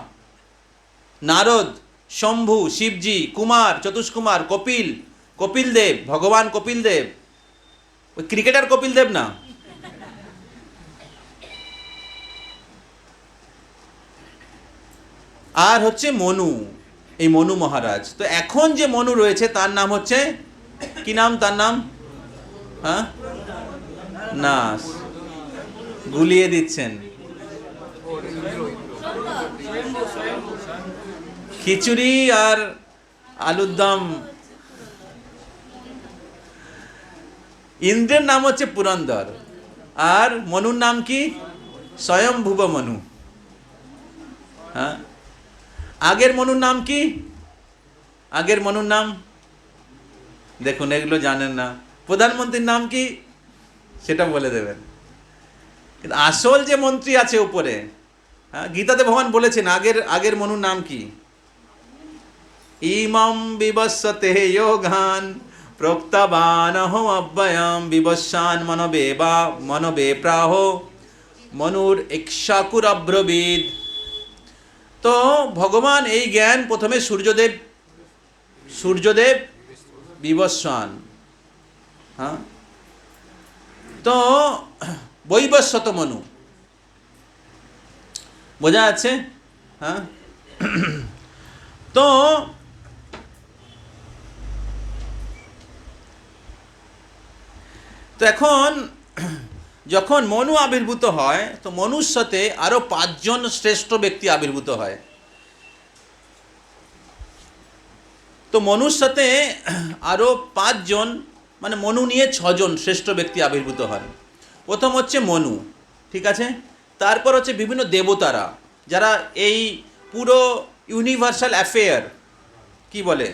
নারদ, শম্ভু শিবজি, কুমার চতুষ্কুমার, কপিল দেব, ভগবান কপিল দেব, ওই ক্রিকেটার কপিল দেব না। আর হচ্ছে মনু, এই মনু মহারাজ। তো এখন যে মনু রয়েছে তার নাম হচ্ছে কি নাম? তার নাম হ্যাঁ না, গুলিয়ে দিচ্ছেন। খিচুড়ি আর আলুর দম। ইন্দ্রের নাম হচ্ছে পুরন্দর, আর মনুর নাম কি? স্বয়ংভুব মনু। হ্যাঁ, আগের মনুর নাম কি? আগের মনুর নাম দেখুন, এগুলো জানেন না। প্রধানমন্ত্রীর নাম কি সেটা বলে দেবেন, কিন্তু আসল যে মন্ত্রী আছে উপরে, হ্যাঁ, গীতাতে ভগবান বলেছেন আগের মনুর নাম কি? ইমম বিবস্বতে যোগান প্রক্তবানহো অব্যয়ম বিবস্বান মনবে প্রাহ মনুর ইক্ষাকুর অব্রবীদ। তো ভগবান এই জ্ঞান প্রথমে সূর্যদেব বিবস্বান, হ্যাঁ, তো বৈবস্বত মনু। বোঝা যাচ্ছে? হ্যাঁ, তো এখন যখন মনু আবির্ভূত হয় তো মনুর সাথে আরো 5 জন শ্রেষ্ঠ ব্যক্তি আবির্ভূত হয়। তো মনুর সাথে আরো 5 জন, মানে মনু নিয়ে 6 জন শ্রেষ্ঠ ব্যক্তি আবির্ভূত হন। প্রথম হচ্ছে মনু, ঠিক আছে। তারপর হচ্ছে বিভিন্ন দেবতারা, যারা এই পুরো ইউনিভার্সাল অ্যাফেয়ার কি বলে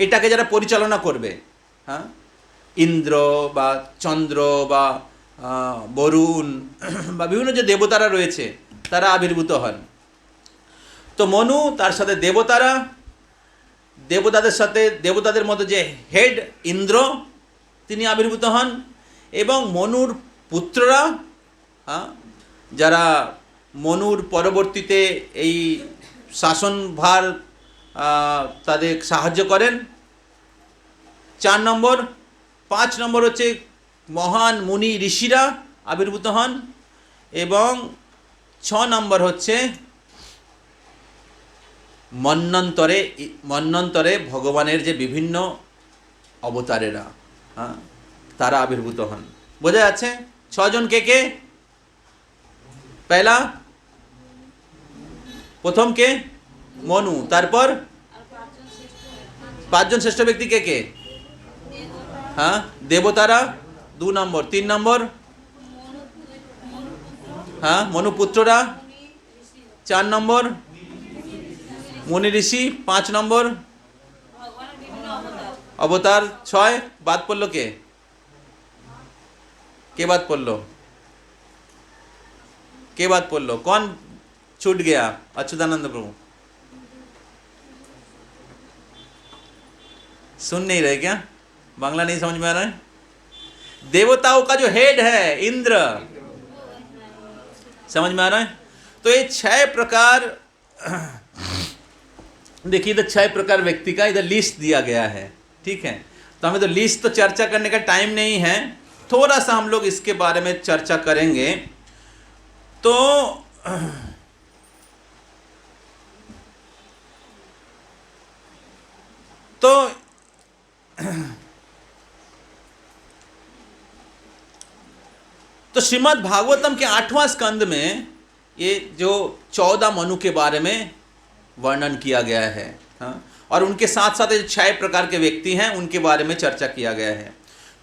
এটাকে যারা পরিচালনা করবে, হ্যাঁ, ইন্দ্র বা চন্দ্র বা বরুণ বা বিভিন্ন যে দেবতারা রয়েছে তারা আবির্ভূত হন। তো মনু তার সাথে দেবতারা, দেবতাদের মধ্যে যে হেড ইন্দ্র তিনি আবির্ভূত হন, এবং মনুর পুত্ররা, যারা মনুর পরবর্তীতে এই শাসনভার তাদের সাহায্য করেন। 4 নম্বর, 5 নম্বর হচ্ছে মহান মুনি ঋষিরা আবির্ভূত হন, এবং 6 নম্বর হচ্ছে মন্বন্তরে ভগবানের যে বিভিন্ন অবতারেরা, তারা আবির্ভূত হন। বোঝা যাচ্ছে 6 জন কে কে? প্রথম কে? মনু। তারপর 5 জন শ্রেষ্ঠ ব্যক্তি কে কে? হ্যাঁ, দেবতারা 2 নম্বর। 3 নম্বর, হ্যাঁ, মনুপুত্ররা। 4 নম্বর, মুনি ঋষি। 5 নম্বর, অবতার। 6 বাদ পড়লো কে? কে বাদ পড়লো? কে बात पढ़ लो? कौन छूट गया? अच्युतानंद प्रभु सुन नहीं रहे क्या? बांग्ला नहीं समझ में आ रहा है? देवताओं का जो हेड है इंद्र, समझ में आ रहा है? तो ये 6 प्रकार, देखिए इधर 6 प्रकार व्यक्ति का इधर लिस्ट दिया गया है, ठीक है। तो हमें तो लिस्ट तो चर्चा करने का टाइम नहीं है, थोड़ा सा हम लोग इसके बारे में चर्चा करेंगे। तो श्रीमद् भागवतम के 8वां स्कंद में ये जो 14 मनु के बारे में वर्णन किया गया है, हाँ, और उनके साथ साथ जो 6 प्रकार के व्यक्ति हैं उनके बारे में चर्चा किया गया है।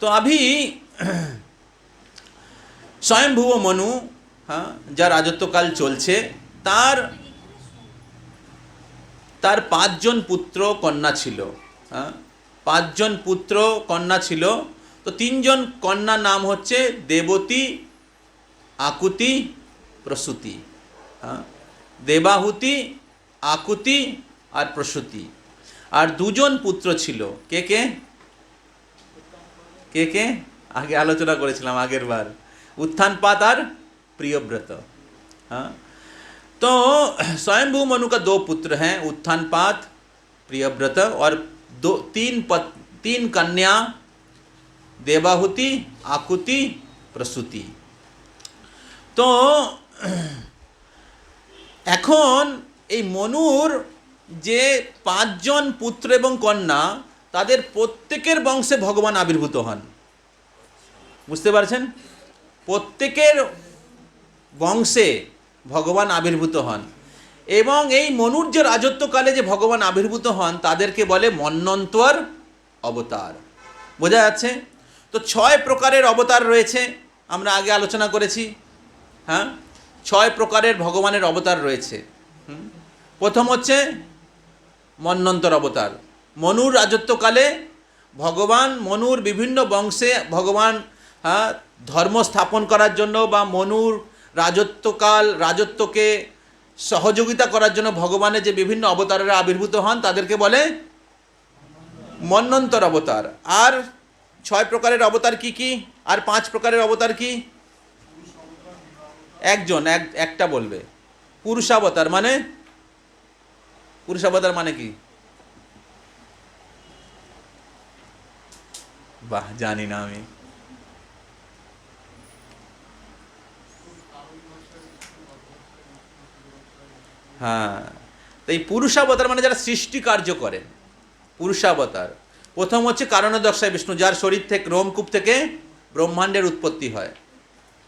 तो अभी स्वयंभुव मनु, हाँ, जा राजत्वकाल चलছে, তার 5 জন পুত্র কন্যা ছিল, হ্যাঁ, 5 জন পুত্র কন্যা ছিল। তো 3 জন কন্যা নাম হচ্ছে দেবতী, আকুতি, প্রসূতি, হ্যাঁ, দেবাহুতি, আকুতি আর প্রসূতি। আর 2 জন পুত্র ছিল, কে কে? কে কে? আগে আলোচনা করেছিলাম আগের বার, उत्थानपाद और प्रियव्रत। हाँ, तो स्वयंभू मनु का 2 पुत्र हैं, उत्थानपाद, प्रियव्रत, और 3 कन्या, देवाहुति, आकुति, प्रसूति। तो এখন এই মনুর যে 5 জন পুত্র এবং কন্যা, তাদের প্রত্যেকের বংশে ভগবান আবির্ভূত হন। বুঝতে পারছেন? প্রত্যেকের বংশে ভগবান আবির্ভূত হন, এবং এই মনুর যে রাজত্বকালে যে ভগবান আবির্ভূত হন তাদেরকে বলে মন্বন্তর অবতার। বোঝা যাচ্ছে? তো 6 প্রকারের অবতার রয়েছে, আমরা আগে আলোচনা করেছি। হ্যাঁ, 6 প্রকারের ভগবানের অবতার রয়েছে। প্রথম হচ্ছে মন্বন্তর অবতার। মনুর রাজত্বকালে ভগবান মনুর বিভিন্ন বংশে ভগবান, হ্যাঁ, ধর্ম স্থাপন করার জন্য বা মনুর রাজত্বকে সহযোগিতা করার জন্য ভগবানের যে বিভিন্ন অবতারেরা আবির্ভূত হন তাদেরকে বলে মন্বন্তর অবতার। আর 6 প্রকারের অবতার কি কি? আর 5 প্রকারের অবতার কি? একটা বলবে। পুরুষাবতার মানে? পুরুষাবতার মানে কি? বাহ, জানি না আমি। হ্যাঁ, তো এই পুরুষাবতার মানে যারা সৃষ্টি কার্য করেন, পুরুষাবতার। প্রথম হচ্ছে কারণদর্শায় বিষ্ণু, যার শরীর থেকে রোমকূপ থেকে ব্রহ্মাণ্ডের উৎপত্তি হয়।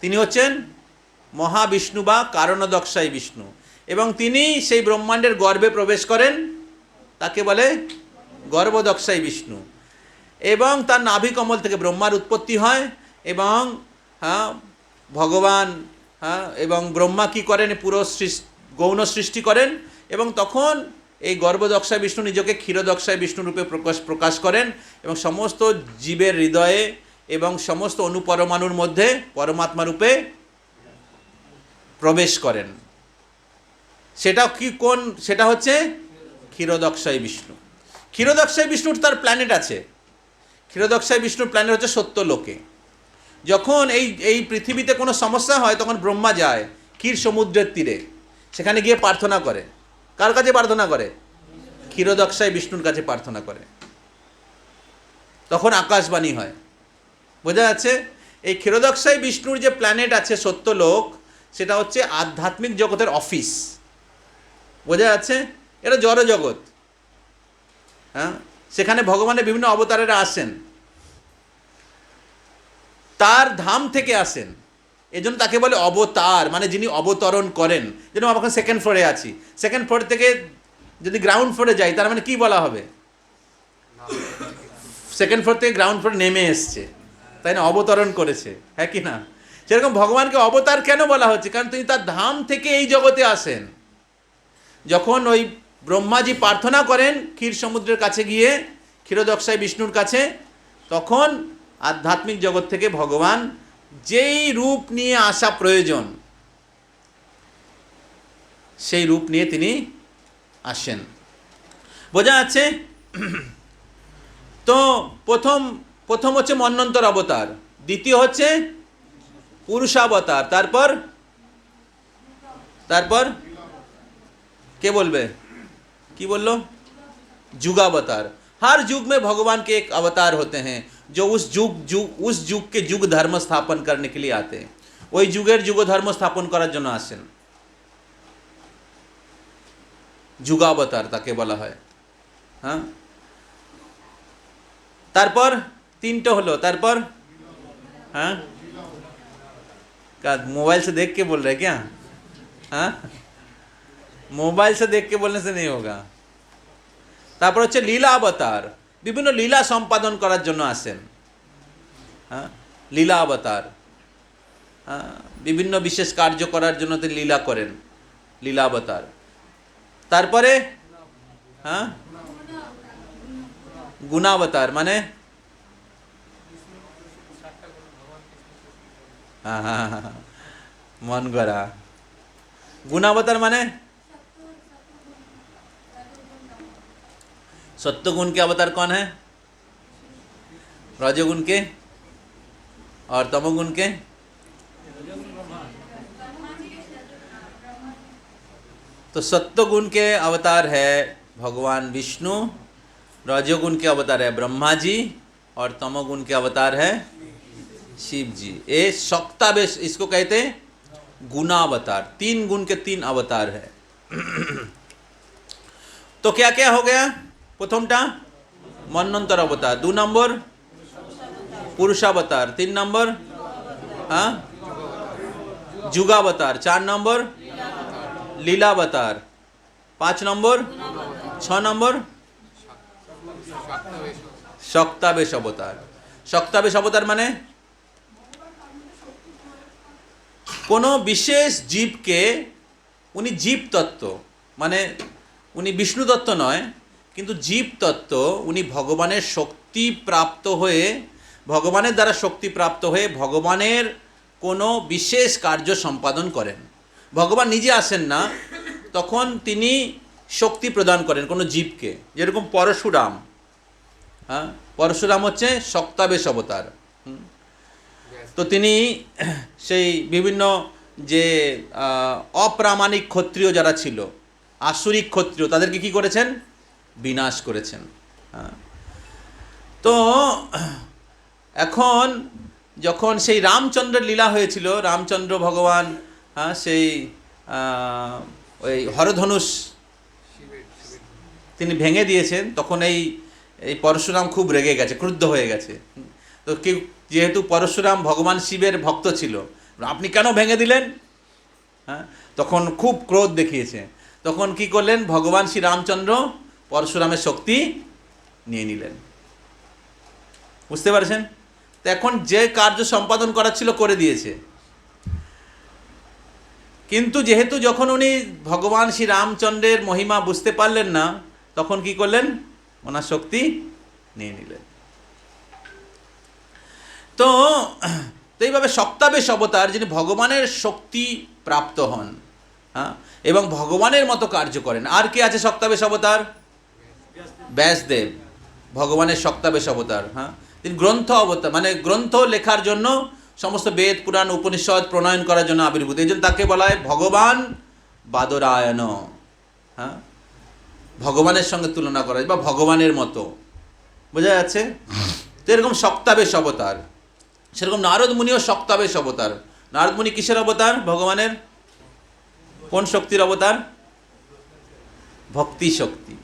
তিনি হচ্ছেন মহাবিষ্ণু বা কারণদর্শায় বিষ্ণু, এবং তিনি সেই ব্রহ্মাণ্ডের গর্ভে প্রবেশ করেন, তাকে বলে গর্ভদর্শায় বিষ্ণু। এবং তার নাভি কমল থেকে ব্রহ্মার উৎপত্তি হয়, এবং ভগবান এবং ব্রহ্মা কী করেন, পুরো গৌণ সৃষ্টি করেন, এবং তখন এই গর্ভদক্ষায় বিষ্ণু নিজেকে ক্ষীরদক্ষায় বিষ্ণু রূপে প্রকাশ করেন এবং সমস্ত জীবের হৃদয়ে এবং সমস্ত অনুপরমাণুর মধ্যে পরমাত্মা রূপে প্রবেশ করেন। সেটা হচ্ছে ক্ষীরদক্ষায় বিষ্ণু। ক্ষীরদক্ষায় বিষ্ণুর তার প্ল্যানেট আছে। ক্ষীরদক্ষায় বিষ্ণুর প্ল্যানেট হচ্ছে সত্যলোকে। যখন এই পৃথিবীতে কোনো সমস্যা হয় তখন ব্রহ্মা যায় ক্ষীর সমুদ্রের তীরে, সেখানে গিয়ে প্রার্থনা করে। কার কাছে প্রার্থনা করে? ক্ষীরদক্ষায় বিষ্ণুর কাছে প্রার্থনা করে। তখন আকাশবাণী হয়। বোঝা যাচ্ছে? এই ক্ষীরদক্ষায় বিষ্ণুর যে প্ল্যানেট আছে সত্যলোক, সেটা হচ্ছে আধ্যাত্মিক জগতের অফিস। বোঝা যাচ্ছে? এটা জড় জগৎ। সেখানে ভগবানের বিভিন্ন অবতারেরা আসেন, তার ধাম থেকে আসেন, এজন্য তাকে বলে অবতার, মানে যিনি অবতরণ করেন। যেন আমরা এখন সেকেন্ড ফ্লোরে আছি, সেকেন্ড ফ্লোর থেকে যদি গ্রাউন্ড ফ্লোরে যাই তার মানে কি বলা হবে? সেকেন্ড ফ্লোর থেকে গ্রাউন্ড ফ্লোরে নেমে এসছে, তাই না? অবতরণ করেছে, হ্যাঁ কি না? সেরকম ভগবানকে অবতার কেন বলা হচ্ছে? কারণ তিনি তার ধাম থেকে এই জগতে আসেন। যখন ওই ব্রহ্মাজি প্রার্থনা করেন ক্ষীর সমুদ্রের কাছে গিয়ে, ক্ষীরদক্ষায় বিষ্ণুর কাছে, তখন আধ্যাত্মিক জগৎ থেকে ভগবান যেই রূপ নিয়ে আসা প্রয়োজন সেই রূপ নিয়ে তিনি আসেন। বোঝা যাচ্ছে? তো প্রথম হচ্ছে মন্বন্তর অবতার, দ্বিতীয় হচ্ছে পুরুষাবতার, তারপর কে বলবে? কি বললো? जुगावतार। हर युग में भगवान के एक अवतार होते हैं जो उस युग के युग धर्म स्थापन करने के लिए आते हैं। ওই যুগের যুগ ধর্ম স্থাপন করার জন্য আসেন, যুগাবতার তাকে বলা হয়। হ্যাঁ, তারপর তিনটা হলো, তারপর हाँ क्या मोबाइल से देख के बोल रहे क्या? हाँ, मोबाइल से देख के बोलने से नहीं होगा। তারপর হচ্ছে লীলা অবতার, বিভিন্ন লীলা সম্পাদন করার জন্য আসেন। হ্যাঁ, লীলা অবতার, বিভিন্ন বিশেষ কার্য করার জন্য তিনি লীলা করেন, লীলা অবতার। তারপরে হ্যাঁ, গুণাবতার মানে हाँ हाँ हाँ मन गड़ा। गुणावतार माने सत्वगुण के अवतार कौन है? रजोगुण के और तमोगुण के? तो सत्वगुण के अवतार है भगवान विष्णु, रजोगुण के अवतार है ब्रह्मा जी, और तमोगुण के अवतार है शिव जी। ये शक्तावेश इसको कहते हैं गुणावतार। 3 गुण के 3 अवतार है। तो क्या क्या हो गया? प्रथमटा मन्वंतर अवतार, 2 नंबर पुरुषावतार, 3 नंबर हाँ जुगावतार, 4 नंबर लीलावतार, 5 नंबर 6 नंबर शक्तावेश अवतार। शक्तावेश अवतार माने কোনো বিশেষ জীবকে, উনি জীব তত্ত্ব, মানে উনি বিষ্ণু তত্ত্ব নয়, কিন্তু জীব তত্ত্ব। উনি ভগবানের শক্তি প্রাপ্ত হয়ে, ভগবানের দ্বারা শক্তি প্রাপ্ত হয়ে ভগবানের কোনো বিশেষ কার্য সম্পাদন করেন। ভগবান নিজে আসেন না, তখন তিনি শক্তি প্রদান করেন কোনো জীবকে। যেরকম পরশুরাম, হ্যাঁ, পরশুরাম হচ্ছে শক্তাবেশ অবতার। তো তিনি সেই বিভিন্ন যে অপ্রামাণিক ক্ষত্রিয় যারা ছিল, আসুরিক ক্ষত্রিয়, তাদেরকে কি করেছেন? বিনাশ করেছেন। তো এখন যখন সেই রামচন্দ্রের লীলা হয়েছিল, রামচন্দ্র ভগবান সেই ওই হরধনুষ তিনি ভেঙে দিয়েছেন, তখন এই পরশুরাম খুব রেগে গেছে, ক্রুদ্ধ হয়ে গেছে। তো কেউ, যেহেতু পরশুরাম ভগবান শিবের ভক্ত ছিল, আপনি কেন ভেঙে দিলেন? হ্যাঁ, তখন খুব ক্রোধ দেখিয়েছে। তখন কি করলেন? ভগবান শ্রী রামচন্দ্র পরশুরামের শক্তি নিয়ে নিলেন। বুঝতে পারছেন? তো এখন যে কার্য সম্পাদন করা ছিল করে দিয়েছে, কিন্তু যেহেতু যখন উনি ভগবান শ্রী রামচন্দ্রের মহিমা বুঝতে পারলেন না, তখন কি করলেন, ওনার শক্তি নিয়ে নিলেন। তো এইভাবে সপ্তাবেশ অবতার যিনি ভগবানের শক্তি প্রাপ্ত হন, হ্যাঁ, এবং ভগবানের মতো কার্য করেন। আর কে আছে সপ্তাবেশ অবতার? ব্যাসদেব ভগবানের সপ্তাবেশ অবতার। হ্যাঁ, তিনি গ্রন্থ অবতার, মানে গ্রন্থ লেখার জন্য, সমস্ত বেদ পুরাণ উপনিষদ প্রণয়ন করার জন্য আবির্ভূত। এই জন্য তাকে বলা হয় ভগবান বাদরায়ণ। হ্যাঁ, ভগবানের সঙ্গে তুলনা করা হয়, বা ভগবানের মতো, বোঝা যাচ্ছে? তো এরকম সপ্তাবেশ অবতার। সেরকম নারদ মুনিও সপ্তাবেশ অবতার। নারদ মুনি কিসের অবতার? ভগবানের কোন শক্তির অবতার? ভক্তি শক্তি।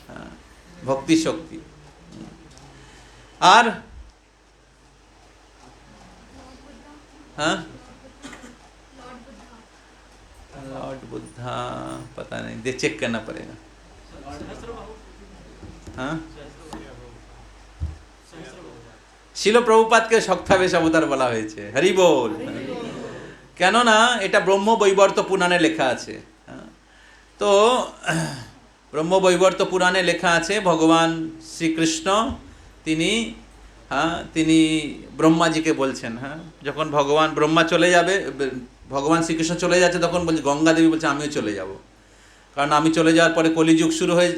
হ্যাঁ, ভক্তি শক্তি। আর हाँ लॉर्ड बुद्धा पता नहीं, दे चेक करना पड़ेगा। हाँ, শিল প্রভুপাদকে সপ্তাবেশ অবতার বলা হয়েছে। হরি বল। কেননা এটা ব্রহ্ম বৈবর্ত পুরাণে লেখা আছে। তো ব্রহ্ম বৈবর্ত পুরাণে লেখা আছে ভগবান শ্রীকৃষ্ণ তিনি ব্রহ্মাজিকে বলছেন, হ্যাঁ, যখন ভগবান ব্রহ্মা চলে যাবে, ভগবান শ্রীকৃষ্ণ চলে যাচ্ছে, তখন বলছে, গঙ্গা দেবী বলছে আমিও চলে যাব, কারণ আমি চলে যাওয়ার পরে কলিযুগ শুরু হয়ে,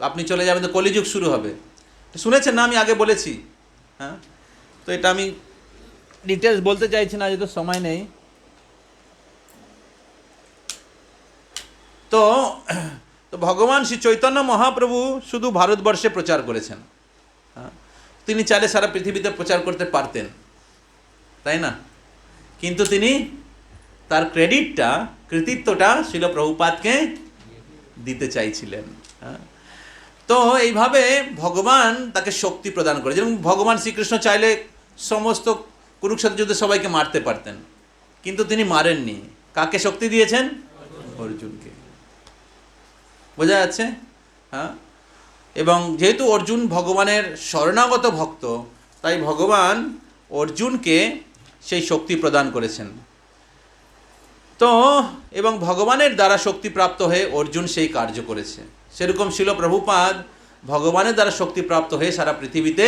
আপনি চলে যাবেন তো কলিযুগ শুরু হবে। শুনেছেন না? আমি আগে বলেছি। হ্যাঁ, তো এটা আমি ডিটেলস বলতে চাইছি না, যেহেতু সময় নেই। তো ভগবান শ্রী চৈতন্য মহাপ্রভু শুধু ভারতবর্ষে প্রচার করেছেন। হ্যাঁ, তিনি চাইলে সারা পৃথিবীতে প্রচার করতে পারতেন, তাই না? কিন্তু তিনি তার কৃতিত্বটা শিল প্রভুপাদকে দিতে চাইছিলেন। হ্যাঁ, তো এইভাবে ভগবান তাকে শক্তি প্রদান করে। যেরকম ভগবান শ্রীকৃষ্ণ চাইলে সমস্ত কুরুক্ষেত্র যুদ্ধে সবাইকে মারতে পারতেন, কিন্তু তিনি মারেননি। কাকে শক্তি দিয়েছেন? অর্জুনকে। বোঝা যাচ্ছে? হ্যাঁ, এবং যেহেতু অর্জুন ভগবানের শরণাগত ভক্ত, তাই ভগবান অর্জুনকে সেই শক্তি প্রদান করেছেন। তো এবং ভগবানের দ্বারা শক্তি প্রাপ্ত হয়ে অর্জুন সেই কার্য করেছে। সেরকম শিল প্রভুপাদ ভগবানের দ্বারা শক্তি প্রাপ্ত হয়ে সারা পৃথিবীতে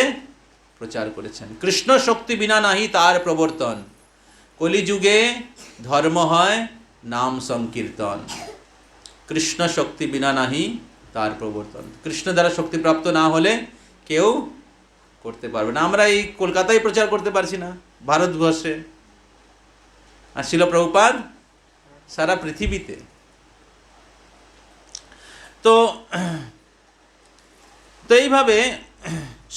প্রচার করেছেন। কৃষ্ণ শক্তি বিনা নাহি তার প্রবর্তন, কলিযুগে ধর্ম হয় নাম সংকীর্তন। কৃষ্ণ শক্তি বিনা নাহি তার প্রবর্তন। কৃষ্ণ দ্বারা শক্তিপ্রাপ্ত না হলে কেউ করতে পারবে না। আমরা এই কলকাতায় প্রচার করতে পারছি না, ভারতবর্ষে, আর শিল প্রভুপাদ সারা পৃথিবীতে। তো এইভাবে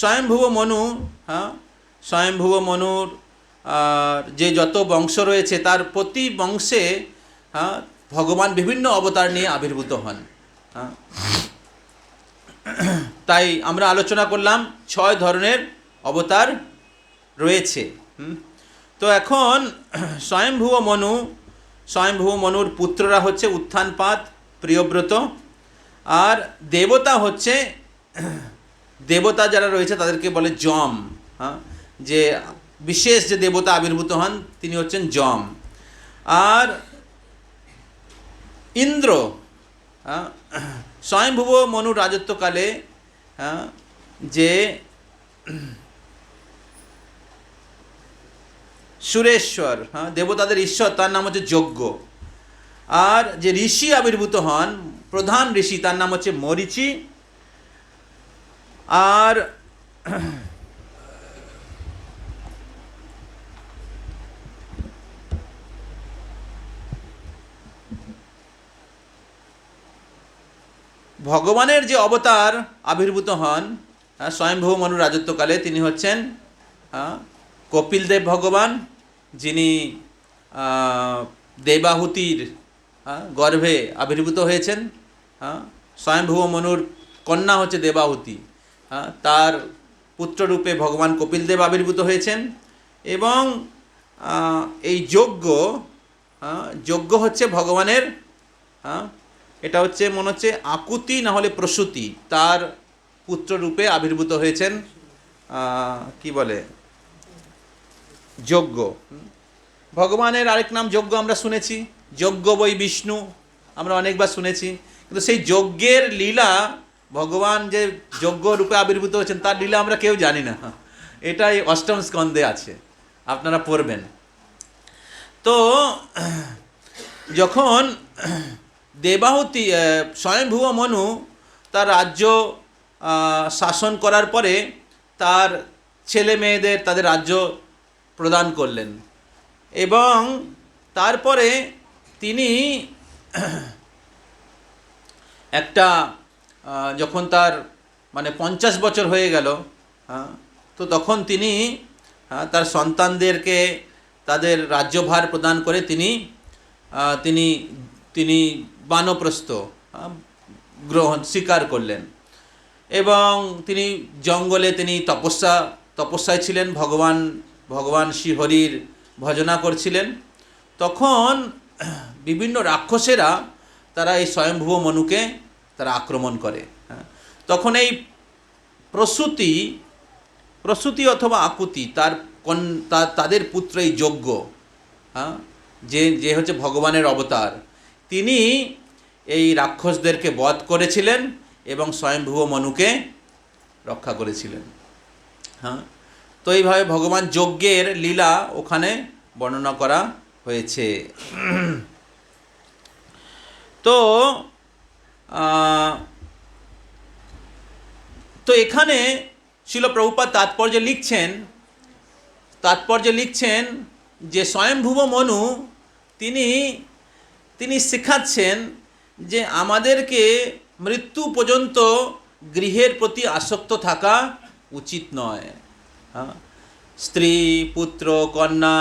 স্বয়ংভুব মনু, হ্যাঁ, স্বয়ংভুব মনুর যে যত বংশ রয়েছে, তার প্রতি বংশে, হ্যাঁ, ভগবান বিভিন্ন অবতার নিয়ে আবির্ভূত হন। হ্যাঁ, তাই আমরা আলোচনা করলাম 6 ধরনের অবতার রয়েছে। তো এখন স্বয়ংভুব মনুর পুত্ররা হচ্ছে উত্থানপাদ, প্রিয়ব্রত, আর দেবতা হচ্ছে, দেবতা যারা রয়েছে তাদেরকে বলে যম। হ্যাঁ, যে বিশেষ যে দেবতা আবির্ভূত হন তিনি হচ্ছেন যম। আর ইন্দ্র, হ্যাঁ, স্বয়ংভুব মনুর রাজত্বকালে, হ্যাঁ, যে সুরেশ্বর, হ্যাঁ, দেবতাদের ঈশ্বর, তার নাম হচ্ছে যজ্ঞ। আর যে ঋষি আবির্ভূত হন, প্রধান ঋষি, তার নাম হচ্ছে মরিচি। আর ভগবানের যে অবতার আবির্ভূত হন স্বয়ংভুব মনুর রাজত্বকালে, তিনি হচ্ছেন কপিল দেব ভগবান, যিনি দেবাহুতির গর্ভে আবির্ভূত হয়েছেন। স্বয়ংভুব মনুর কন্যা হচ্ছে দেবাহুতি, তার পুত্ররূপে ভগবান কপিল দেব আবির্ভূত হয়েছেন। এবং এই যজ্ঞ হচ্ছে ভগবানের, এটা হচ্ছে মনে হচ্ছে আকুতি না হলে প্রসূতি, তার পুত্ররূপে আবির্ভূত হয়েছেন কি বলে যজ্ঞ। ভগবানের আরেক নাম যজ্ঞ আমরা শুনেছি, যজ্ঞ বৈ বিষ্ণু, আমরা অনেকবার শুনেছি। কিন্তু সেই যজ্ঞের লীলা, ভগবান যে যজ্ঞ রূপে আবির্ভূত হয়েছেন তার লীলা আমরা কেউ জানি না। এটাই অষ্টম স্কন্ধে আছে, আপনারা পড়বেন। তো যখন দেবাহুতি স্বয়ংভুব মনু তার রাজ্য শাসন করার পরে তার ছেলে মেয়েদের তাদের রাজ্য প্রদান করলেন, এবং তারপরে তিনি একটা যখন তার মানে 50 বছর হয়ে গেল, তো তখন তিনি তার সন্তানদেরকে তাদের রাজ্যভার প্রদান করে তিনি তিনি তিনি বানপ্রস্থ গ্রহণ স্বীকার করলেন, এবং তিনি জঙ্গলে তিনি তপস্যায় ছিলেন, ভগবান শ্রীহরির ভজনা করছিলেন। তখন বিভিন্ন রাক্ষসেরা তারা এই স্বয়ংভুব মনুকে তারা আক্রমণ করে। তখন এই প্রসূতি অথবা আকুতি তাদের পুত্র এই যজ্ঞ, যে হচ্ছে ভগবানের অবতার, তিনি এই রাক্ষসদেরকে বধ করেছিলেন এবং স্বয়ংভুব মনুকে রক্ষা করেছিলেন। তো এইভাবে ভগবান যজ্ঞের লীলা ওখানে বর্ণনা করা হয়েছে। তো এখানে শিল প্রভুপাদ তাৎপর্যে লিখছেন যে স্বয়ংভুব মনু তিনি শেখাচ্ছেন যে আমাদেরকে মৃত্যু পর্যন্ত গৃহের প্রতি আসক্ত থাকা উচিত নয়। স্ত্রী, পুত্র, কন্যা,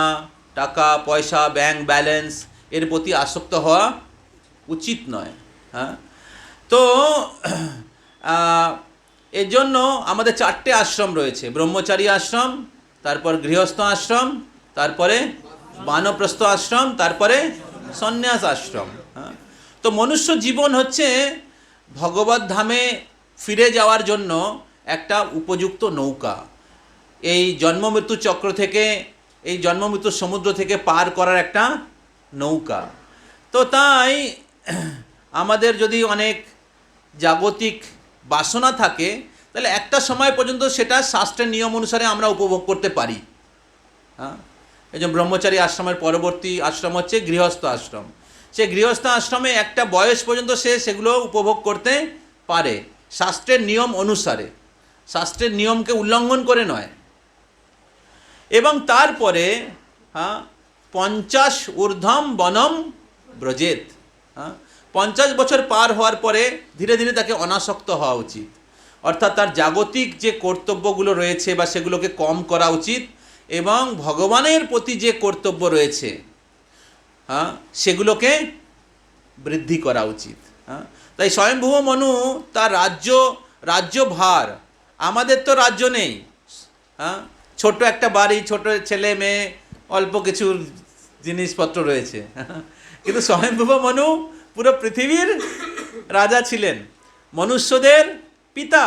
টাকা পয়সা, ব্যাংক ব্যালেন্স এর প্রতি আসক্ত হওয়া উচিত নয়। তো এর জন্য আমাদের 4টে আশ্রম রয়েছে, ব্রহ্মচারী আশ্রম, তারপর গৃহস্থ আশ্রম, তারপরে বানপ্রস্থ আশ্রম, তারপরে সন্ন্যাস আশ্রম। তো মনুষ্য জীবন হচ্ছে ভগবত ধামে ফিরে যাওয়ার জন্য একটা উপযুক্ত নৌকা। এই জন্ম মৃত্যু চক্র থেকে, এই জন্ম মৃত্যু সমুদ্র থেকে পার করার একটা নৌকা। তো তাই আমাদের যদি অনেক জাগতিক বাসনা থাকে তাহলে একটা সময় পর্যন্ত সেটা শাস্ত্রের নিয়ম অনুসারে আমরা উপভোগ করতে পারি। এই যে ব্রহ্মচারী আশ্রমের পরবর্তী আশ্রম হচ্ছে গৃহস্থ আশ্রম। সে গৃহস্থ আশ্রমে একটা বয়স পর্যন্ত সে সেগুলো উপভোগ করতে পারে শাস্ত্রের নিয়ম অনুসারে, শাস্ত্রের নিয়মকে উল্লঙ্ঘন করে নয়। এবং তারপরে 50 ঊর্ধ্বম বনম ব্রজেত, 50 বছর পার হওয়ার পরে ধীরে ধীরে তাকে অনাসক্ত হওয়া উচিত, অর্থাৎ তার জাগতিক যে কর্তব্যগুলো রয়েছে বা সেগুলোকে কম করা উচিত, এবং ভগবানের প্রতি যে কর্তব্য রয়েছে সেগুলোকে বৃদ্ধি করা উচিত। তাই স্বয়ংভুব মনু তার রাজ্যভার, আমাদের তো রাজ্য নেই, ছোট একটা বাড়ি, ছোট ছেলে মেয়ে, অল্প কিছু জিনিসপত্র রয়েছে, কিন্তু স্বয়ংভুব মনু পুরো পৃথিবীর রাজা ছিলেন, মনুষ্যদের পিতা।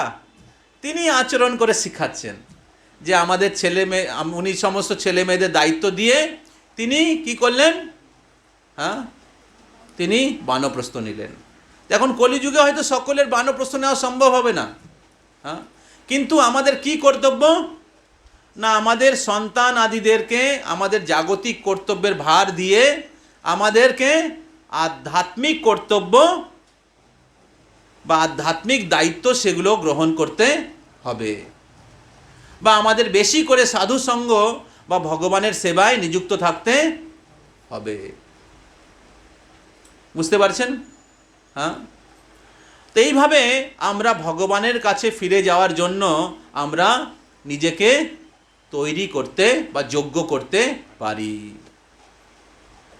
তিনি আচরণ করে শিখাচ্ছেন যে আমাদের ছেলে মেয়ে, উনি সমস্ত ছেলে মেয়েদের দায়িত্ব দিয়ে তিনি কি করলেন, তিনি বানপ্রস্থ নিলেন। এখন কলিযুগে হয়তো সকলের বানপ্রস্থ নেওয়া সম্ভব হবে না, কিন্তু আমাদের কি কর্তব্য না, আমাদের সন্তান আদিদেরকে আমাদের জাগতিক কর্তব্যের ভার দিয়ে আমাদেরকে আধ্যাত্মিক কর্তব্য বা আধ্যাত্মিক দায়িত্ব সেগুলো গ্রহণ করতে হবে, বা আমাদের বেশি করে সাধু সঙ্গ বা ভগবানের সেবায় নিযুক্ত থাকতে হবে। বুঝতে পারছেন? তো এইভাবে আমরা ভগবানের কাছে ফিরে যাওয়ার জন্য আমরা নিজেকে তৈরি করতে বা যোগ্য করতে পারি।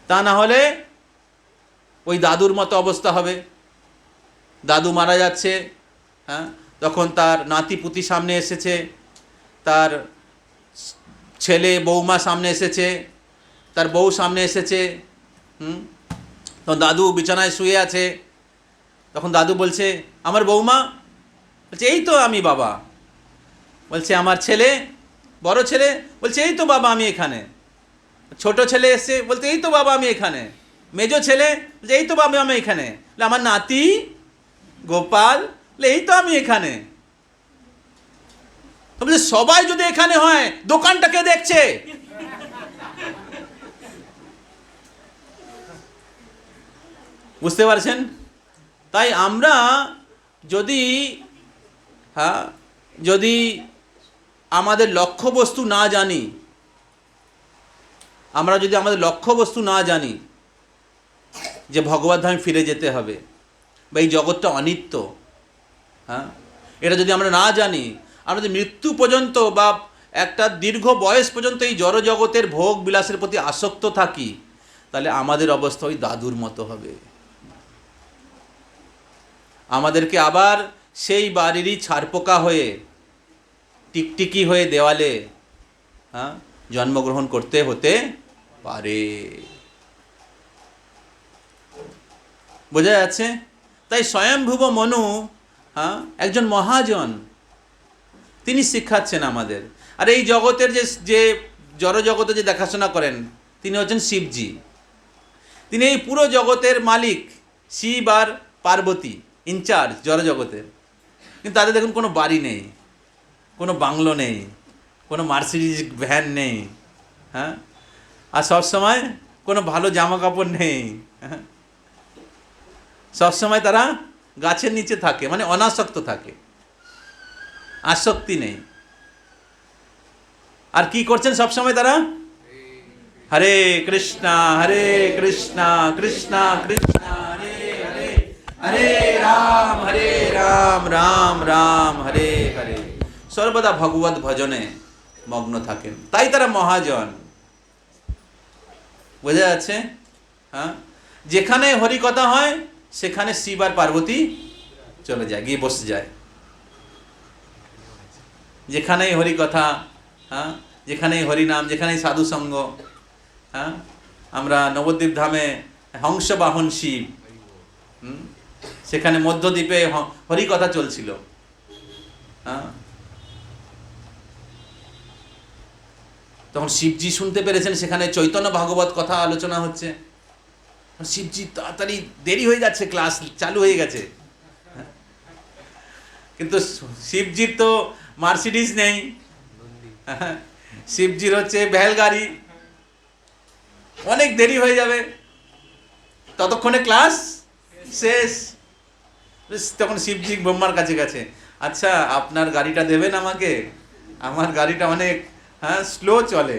তা না হলে ওই দাদুর মতো অবস্থা হবে। দাদু মারা যাচ্ছে, তখন তার নাতি পুতি সামনে এসেছে, তার ছেলে বৌমা সামনে এসেছে, তার বউ সামনে এসেছে, তখন দাদু বিছানায় শুয়ে আছে, তখন দাদু বলছে আমার বৌমা, বলছে এই তো আমি বাবা, বলছে আমার ছেলে, বড় ছেলে বলছে এই তো বাবা আমি এখানে, ছোট ছেলে এসে বলতে এই তো বাবা আমি এখানে, মেজো ছেলে বলছে এই তো বাবা আমি এখানে, আমার নাতি গোপাল এই তো আমি এখানে। বলছে সবাই যদি এখানে হয় দোকানটা কে দেখছে? বুঝতে পারছেন? তাই আমরা যদি আমাদের লক্ষ্যবস্তু না জানি, যে ভগবত ধামে ফিরে যেতে হবে বা এই জগৎটা অনিত্য, এটা যদি আমরা না জানি, আমরা যদি মৃত্যু পর্যন্ত বা একটা দীর্ঘ বয়স পর্যন্ত এই জড় জগতের ভোগ বিলাসের প্রতি আসক্ত থাকি, তাহলে আমাদের অবস্থা ওই দাদুর মতো হবে। আমাদেরকে আবার সেই বাড়িরই ছারপোকা হয়ে, টিকটিকি হয়ে দেওয়ালে জন্মগ্রহণ করতে হতে পারে। বোঝা যাচ্ছে? তাই স্বয়ংভুব মনু একজন মহাজন, তিনি শিক্ষাচ্ছেন আমাদের। আর এই জগতের যে জড় জগতে যে দেখাশোনা করেন তিনি হচ্ছেন শিবজি। তিনি এই পুরো জগতের মালিক, শিব আর পার্বতী ইনচার্জ জড় জগতের। কিন্তু তাদের দেখুন কোনো বাড়ি নেই, কোনো বাংলো নেই, কোনো মার্সিডিজ ভ্যান নেই, আর সবসময় কোনো ভালো জামা কাপড় নেই, সবসময় তারা গাছের নিচে থাকে, মানে অনাসক্ত থাকে, আসক্তি নেই। আর কি করছেন সবসময় তারা? হরে কৃষ্ণা কৃষ্ণা কৃষ্ণা হরে হরে, হরে রাম রাম রাম হরে হরে, সর্বদা ভগবত ভজনে মগ্ন থাকেন। তাই তারা মহাজন। বোঝা যাচ্ছে? যেখানে হরি কথা হয় সেখানে শিব আর পার্বতী চলে যায়, গিয়ে বসে যায়। যেখানেই হরি কথা, যেখানেই হরি নাম, যেখানেই সাধু সঙ্গ। আমরা নবদ্বীপ ধামে হংস বাহন শিব, সেখানে মধ্যদ্বীপে হরি কথা চলছিল। তখন শিবজি শুনতে পেরেছেন সেখানে চৈতন্য ভাগবত কথা আলোচনা হচ্ছে। শিবজি তাড়াতাড়ি, দেরি হয়ে যাচ্ছে, ক্লাস চালু হয়ে গেছে। কিন্তু শিবজির তো মার্সিডিজ নেই, শিবজির হচ্ছে ভ্যাল গাড়ি, অনেক দেরি হয়ে যাবে, ততক্ষণে ক্লাস শেষ। তখন শিবজি ব্রহ্মার কাছে গেছে, আচ্ছা আপনার গাড়িটা দেবেন আমাকে, আমার গাড়িটা অনেক স্লো চলে।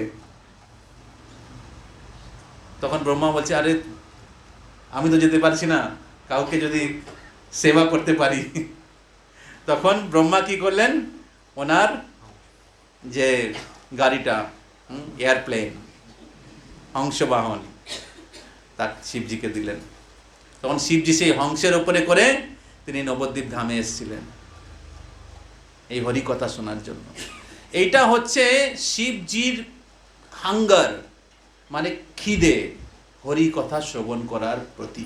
তখন ব্রহ্মা বলছে, আরে আমি তো যেতে পারছি না, কাউকে যদি সেবা করতে পারি। তখন ব্রহ্মা কি করলেন, ওনার যে গাড়িটা এয়ারপ্লেন হংসবাহন তা শিবজিকে দিলেন। তখন শিবজি সেই হংসের ওপরে করে তিনি নবদ্বীপ ধামে এসেছিলেন এই হরি কথা শোনার জন্য। এইটা হচ্ছে শিবজির হাঙ্গার, মানে খিদে, হরি কথা শ্রবণ করার প্রতি।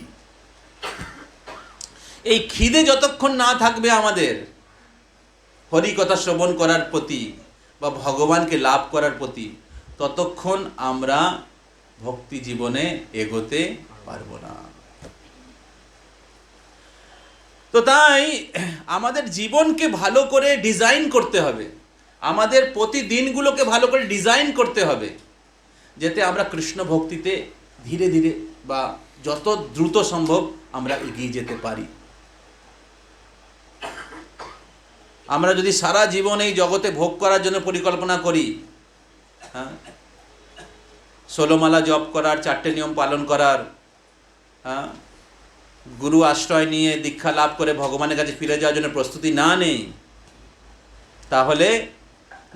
এই খিদে যতক্ষণ না থাকবে আমাদের হরি কথা শ্রবণ করার প্রতি বা ভগবানকে লাভ করার প্রতি, ততক্ষণ আমরা ভক্তি জীবনে এগোতে পারবো না। তো তাই আমাদের জীবনকে ভালো করে ডিজাইন করতে হবে, আমাদের প্রতিদিনগুলোকে ভালো করে ডিজাইন করতে হবে, যাতে আমরা কৃষ্ণ ভক্তিতে ধীরে ধীরে বা যত দ্রুত সম্ভব আমরা এগিয়ে যেতে পারি। আমরা যদি সারা জীবন এই জগতে ভোগ করার জন্য পরিকল্পনা করি, 16 মালা জপ করার, 4টে নিয়ম পালন করার, গুরু আশ্রয় নিয়ে দীক্ষা লাভ করে ভগবানের কাছে ফিরে যাওয়ার জন্য প্রস্তুতি না নেই, তাহলে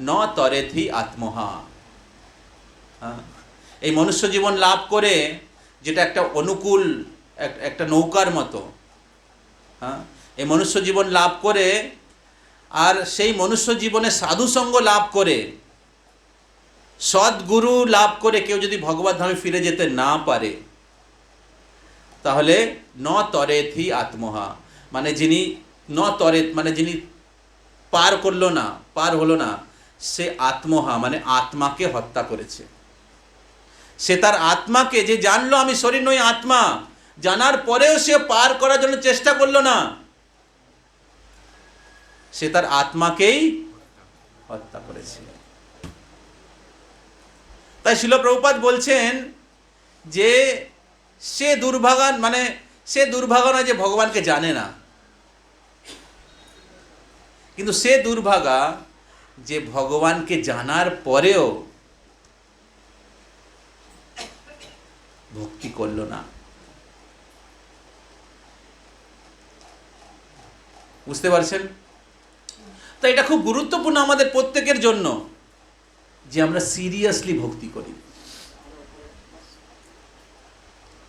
ন তরেথি আত্মহা, এই মনুষ্য জীবন লাভ করে, যেটা একটা অনুকূল একটা নৌকার মতো, এই মনুষ্য জীবন লাভ করে আর সেই মনুষ্য জীবনে সাধু সঙ্গ লাভ করে, সদ্গুরু লাভ করে কেউ যদি ভগবত ধামে ফিরে যেতে না পারে, তাহলে ন তরেথি আত্মহা, মানে যিনি ন তরেত মানে যিনি পার হলো না, সে আত্মহা মানে আত্মাকে হত্যা করেছে। সে তার আত্মাকে, যে জানলো আমি শরীর নই আত্মা, জানার পরেও সে পার করার জন্য চেষ্টা করলো না, সে তার আত্মাকেই হত্যা করেছে। তাই শিল প্রভুপাদ বলছেন যে সে দুর্ভাগা, মানে সে দুর্ভাগা নয় যে ভগবানকে জানে না, কিন্তু সে দুর্ভাগা যে ভগবানকে জানার পরেও ভক্তি করলো না। বুঝতে পারছেন? তো এটা খুব গুরুত্বপূর্ণ আমাদের প্রত্যেকের জন্য যে আমরা সিরিয়াসলি ভক্তি করি।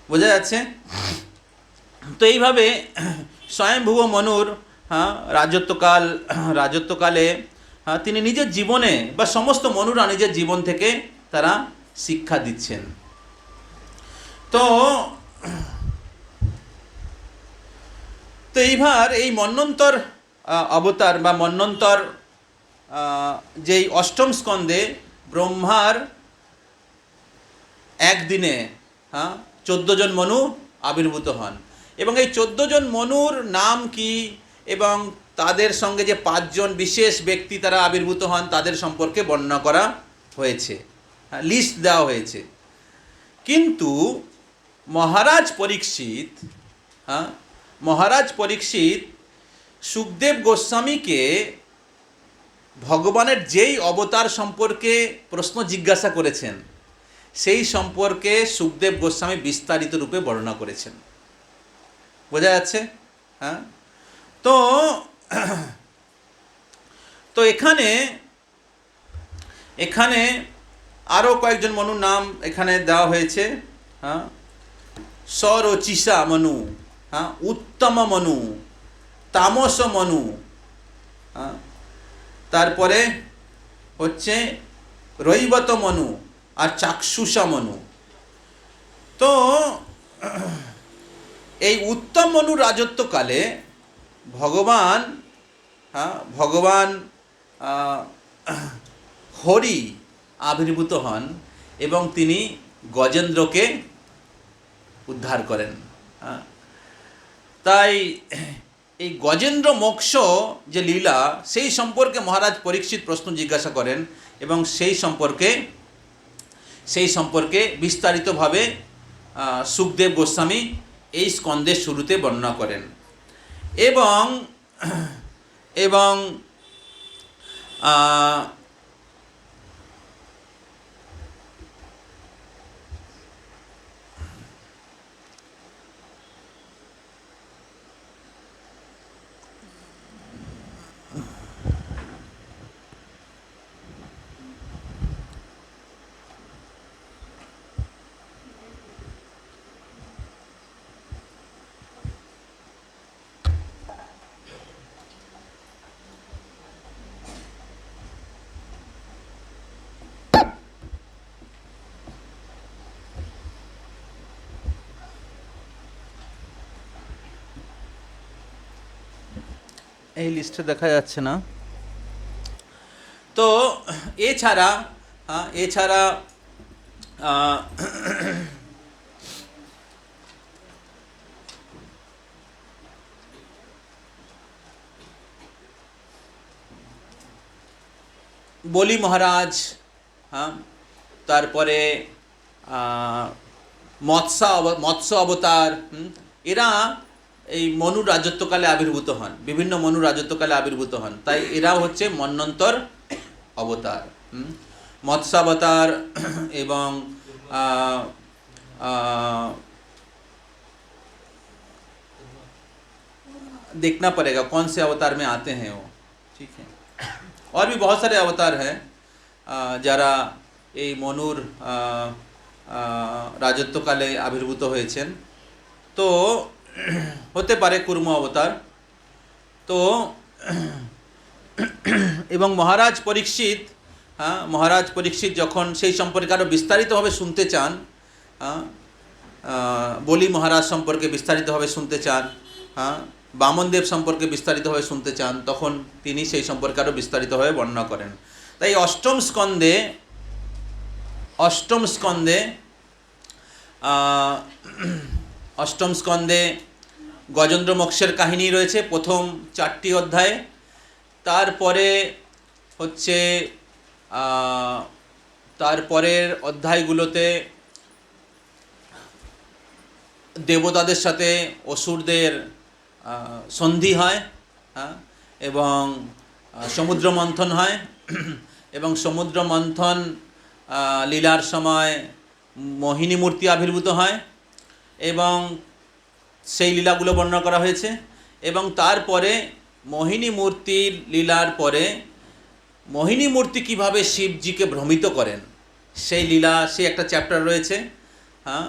বোঝা যাচ্ছে? তো এইভাবে স্বয়ংভুব মনুর রাজত্বকালে তিনি নিজের জীবনে বা সমস্ত মনুরা নিজের জীবন থেকে তারা শিক্ষা দিচ্ছেন। তো এইবার এই মন্বন্তর অবতার বা মন্বন্তর যেই অষ্টম স্কন্ধে ব্রহ্মার একদিনে 14 জন মনু আবির্ভূত হন, এবং এই 14 জন মনুর নাম কি এবং তাদের সঙ্গে যে 5 জন বিশেষ ব্যক্তি তারা আবির্ভূত হন তাদের সম্পর্কে বর্ণনা করা হয়েছে, লিস্ট দেওয়া হয়েছে। কিন্তু মহারাজ পরীক্ষিত সুখদেব গোস্বামীকে ভগবানের যেই অবতার সম্পর্কে প্রশ্ন জিজ্ঞাসা করেছেন সেই সম্পর্কে সুখদেব গোস্বামী বিস্তারিত রূপে বর্ণনা করেছেন। বোঝা যাচ্ছে? তো এখানে আরও কয়েকজন মনুর নাম এখানে দেওয়া হয়েছে। সরচিষা মনু, উত্তম মনু, তামস মনু, তারপরে হচ্ছে রৈবত মনু আর চাক্ষুষা মনু। তো এই উত্তম মনুর রাজত্বকালে ভগবান হরি আবির্ভূত হন এবং তিনি গজেন্দ্রকে উদ্ধার করেন। তাই এই গজেন্দ্র মোক্ষ যে লীলা সেই সম্পর্কে মহারাজ পরীক্ষিত প্রশ্ন জিজ্ঞাসা করেন এবং সেই সম্পর্কে বিস্তারিতভাবে সুখদেব গোস্বামী এই স্কন্ধের শুরুতে বর্ণনা করেন। এবং এই লিস্টে দেখা যাচ্ছে না। তো এছাড়া বলি মহারাজ, তারপরে মৎস্য অবতার, এরা এই মনুর রাজত্বকালে আবির্ভূত হন, বিভিন্ন মনুর রাজত্বকালে আবির্ভূত হন। তাই এরাও হচ্ছে মন্বন্তর অবতার। মৎস্যাবতার এবং देखना पड़ेगा कौन से अवतार में आते हैं वो, ठीक है। और भी बहुत सारे अवतार हैं যারা এই মনুর রাজত্বকালে আবির্ভূত হয়েছেন। তো হতে পারে কুর্ম অবতার। তো এবং মহারাজ পরীক্ষিত যখন সেই সম্পর্কে আরও বিস্তারিতভাবে শুনতে চান, বলি মহারাজ সম্পর্কে বিস্তারিতভাবে শুনতে চান, বামনদেব সম্পর্কে বিস্তারিতভাবে শুনতে চান, তখন তিনি সেই সম্পর্কে আরও বিস্তারিতভাবে বর্ণনা করেন। তাই অষ্টম স্কন্ধে অষ্টম স্কন্ধে গজেন্দ্র মোক্ষের কাহিনী রয়েছে প্রথম 4টি অধ্যায়ে। তারপরে হচ্ছে তারপরের অধ্যায়গুলোতে দেবতাদের সাথে অসুরদের সন্ধি হয়, হ্যাঁ, এবং সমুদ্র মন্থন হয় এবং সমুদ্র মন্থন লীলার সময় মোহিনী মূর্তি আবির্ভূত হয় এবং সেই লীলাগুলো বর্ণনা করা হয়েছে। এবং তারপরে মোহিনী মূর্তির লীলার পরে মোহিনী মূর্তি কীভাবে শিবজিকে ভ্রমিত করেন সেই লীলা, সেই একটা চ্যাপ্টার রয়েছে, হ্যাঁ।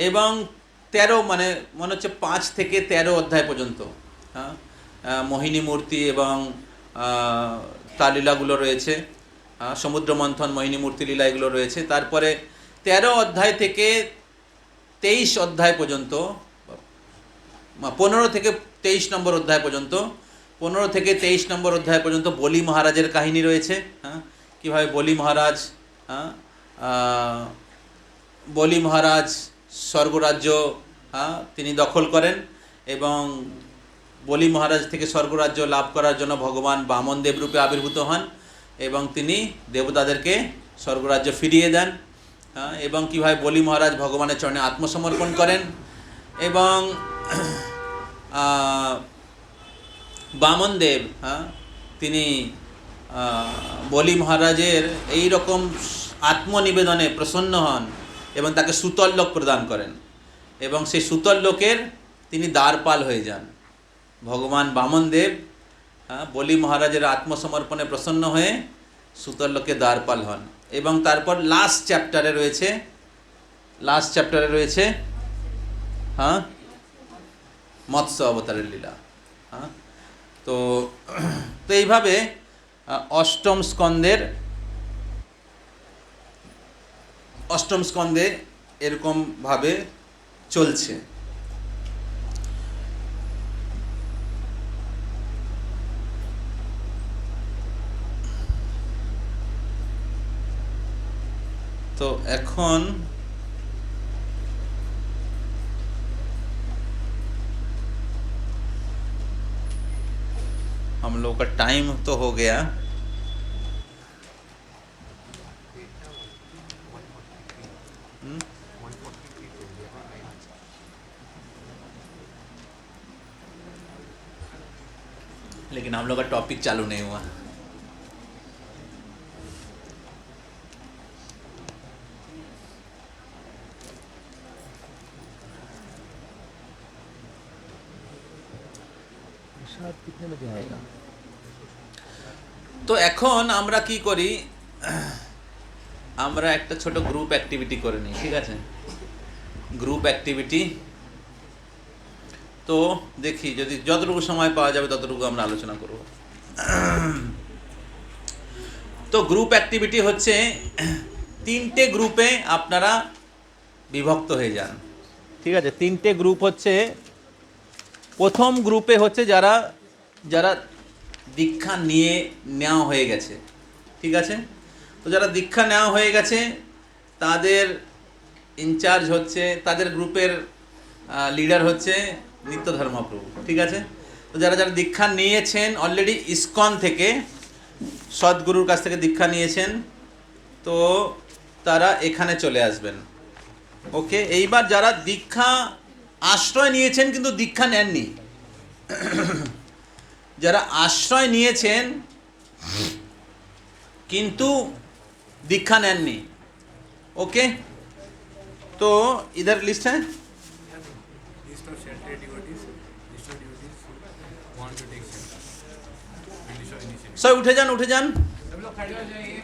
এবং 13 মানে মনে হচ্ছে 5 থেকে 13 অধ্যায় পর্যন্ত, হ্যাঁ, মোহিনী মূর্তি এবং তার লীলাগুলো রয়েছে, সমুদ্র মন্থন, মোহিনী মূর্তি লীলা এগুলো রয়েছে। তারপরে 13 অধ্যায় থেকে 23 অধ্যায় পর্যন্ত, 15 থেকে 23 নম্বর অধ্যায় পর্যন্ত, 15 থেকে 23 নম্বর অধ্যায় পর্যন্ত বলি মহারাজের কাহিনী রয়েছে, হ্যাঁ, কীভাবে বলি মহারাজ, হ্যাঁ, বলি মহারাজ স্বর্গরাজ্য, হ্যাঁ, তিনি দখল করেন এবং বলি মহারাজ থেকে স্বর্গরাজ্য লাভ করার জন্য ভগবান বামনদেব রূপে আবির্ভূত হন এবং তিনি দেবতাদেরকে স্বর্গরাজ্য ফিরিয়ে দেন, হ্যাঁ, এবং কীভাবে বলি মহারাজ ভগবানের চরণে আত্মসমর্পণ করেন এবং বামনদেব, হ্যাঁ, তিনি বলি মহারাজের এই রকম আত্মনিবেদনে প্রসন্ন হন এবং তাকে সুতল লোক প্রদান করেন এবং সেই সুতল লোকের তিনি দ্বারপাল হয়ে যান। ভগবান বামনদেব, হ্যাঁ, বলি মহারাজের আত্মসমর্পণে প্রসন্ন হয়ে সুতল লোকে দ্বারপাল হন। এবং তারপর লাস্ট চ্যাপ্টারে রয়েছে, হ্যাঁ, মৎস্য অবতারের লীলা, হ্যাঁ। তো এইভাবে অষ্টম স্কন্ধে এরকমভাবে চলছে। तो এখন हम लोग का टाइम तो हो गया, लेकिन हम लोग का टॉपिक चालू नहीं हुआ। कितने बजे आएगा? তো এখন আমরা কি করি, আমরা একটা ছোট গ্রুপ অ্যাক্টিভিটি করে নিই, ঠিক আছে? গ্রুপ অ্যাক্টিভিটি, তো দেখি যদি যতটুকু সময় পাওয়া যাবে ততটুকু আমরা আলোচনা করব। তো গ্রুপ অ্যাক্টিভিটি হচ্ছে 3টে গ্রুপে আপনারা বিভক্ত হয়ে যান, ঠিক আছে? 3টে গ্রুপ হচ্ছে, প্রথম গ্রুপে হচ্ছে যারা যারা দীক্ষা নেওয়া হয়ে গেছে, ঠিক আছে? তো যারা দীক্ষা নেওয়া হয়ে গেছে তাদের ইনচার্জ হচ্ছে, তাদের গ্রুপের লিডার হচ্ছে নিত্য ধর্মপ্রভু, ঠিক আছে? তো যারা যারা দীক্ষা নিয়েছেন অলরেডি ইসকন থেকে, সদ্গুরুর কাছ থেকে দীক্ষা নিয়েছেন, তো তারা এখানে চলে আসবেন, ওকে? এইবার যারা দীক্ষা আশ্রয় নিয়েছেন কিন্তু দীক্ষা নেননি, যারা আশ্রয় নিয়েছেন কিন্তু দীক্ষা নেননি, ওকে? তো इधर लिस्ट है, List of sheltered devotees who want to take shelter. English or initiative. सब उठे जान सब लोग खड़े हो जाइए।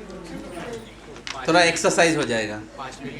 थोड़ा एक्सरसाइज हो जाएगा। 5 मिनट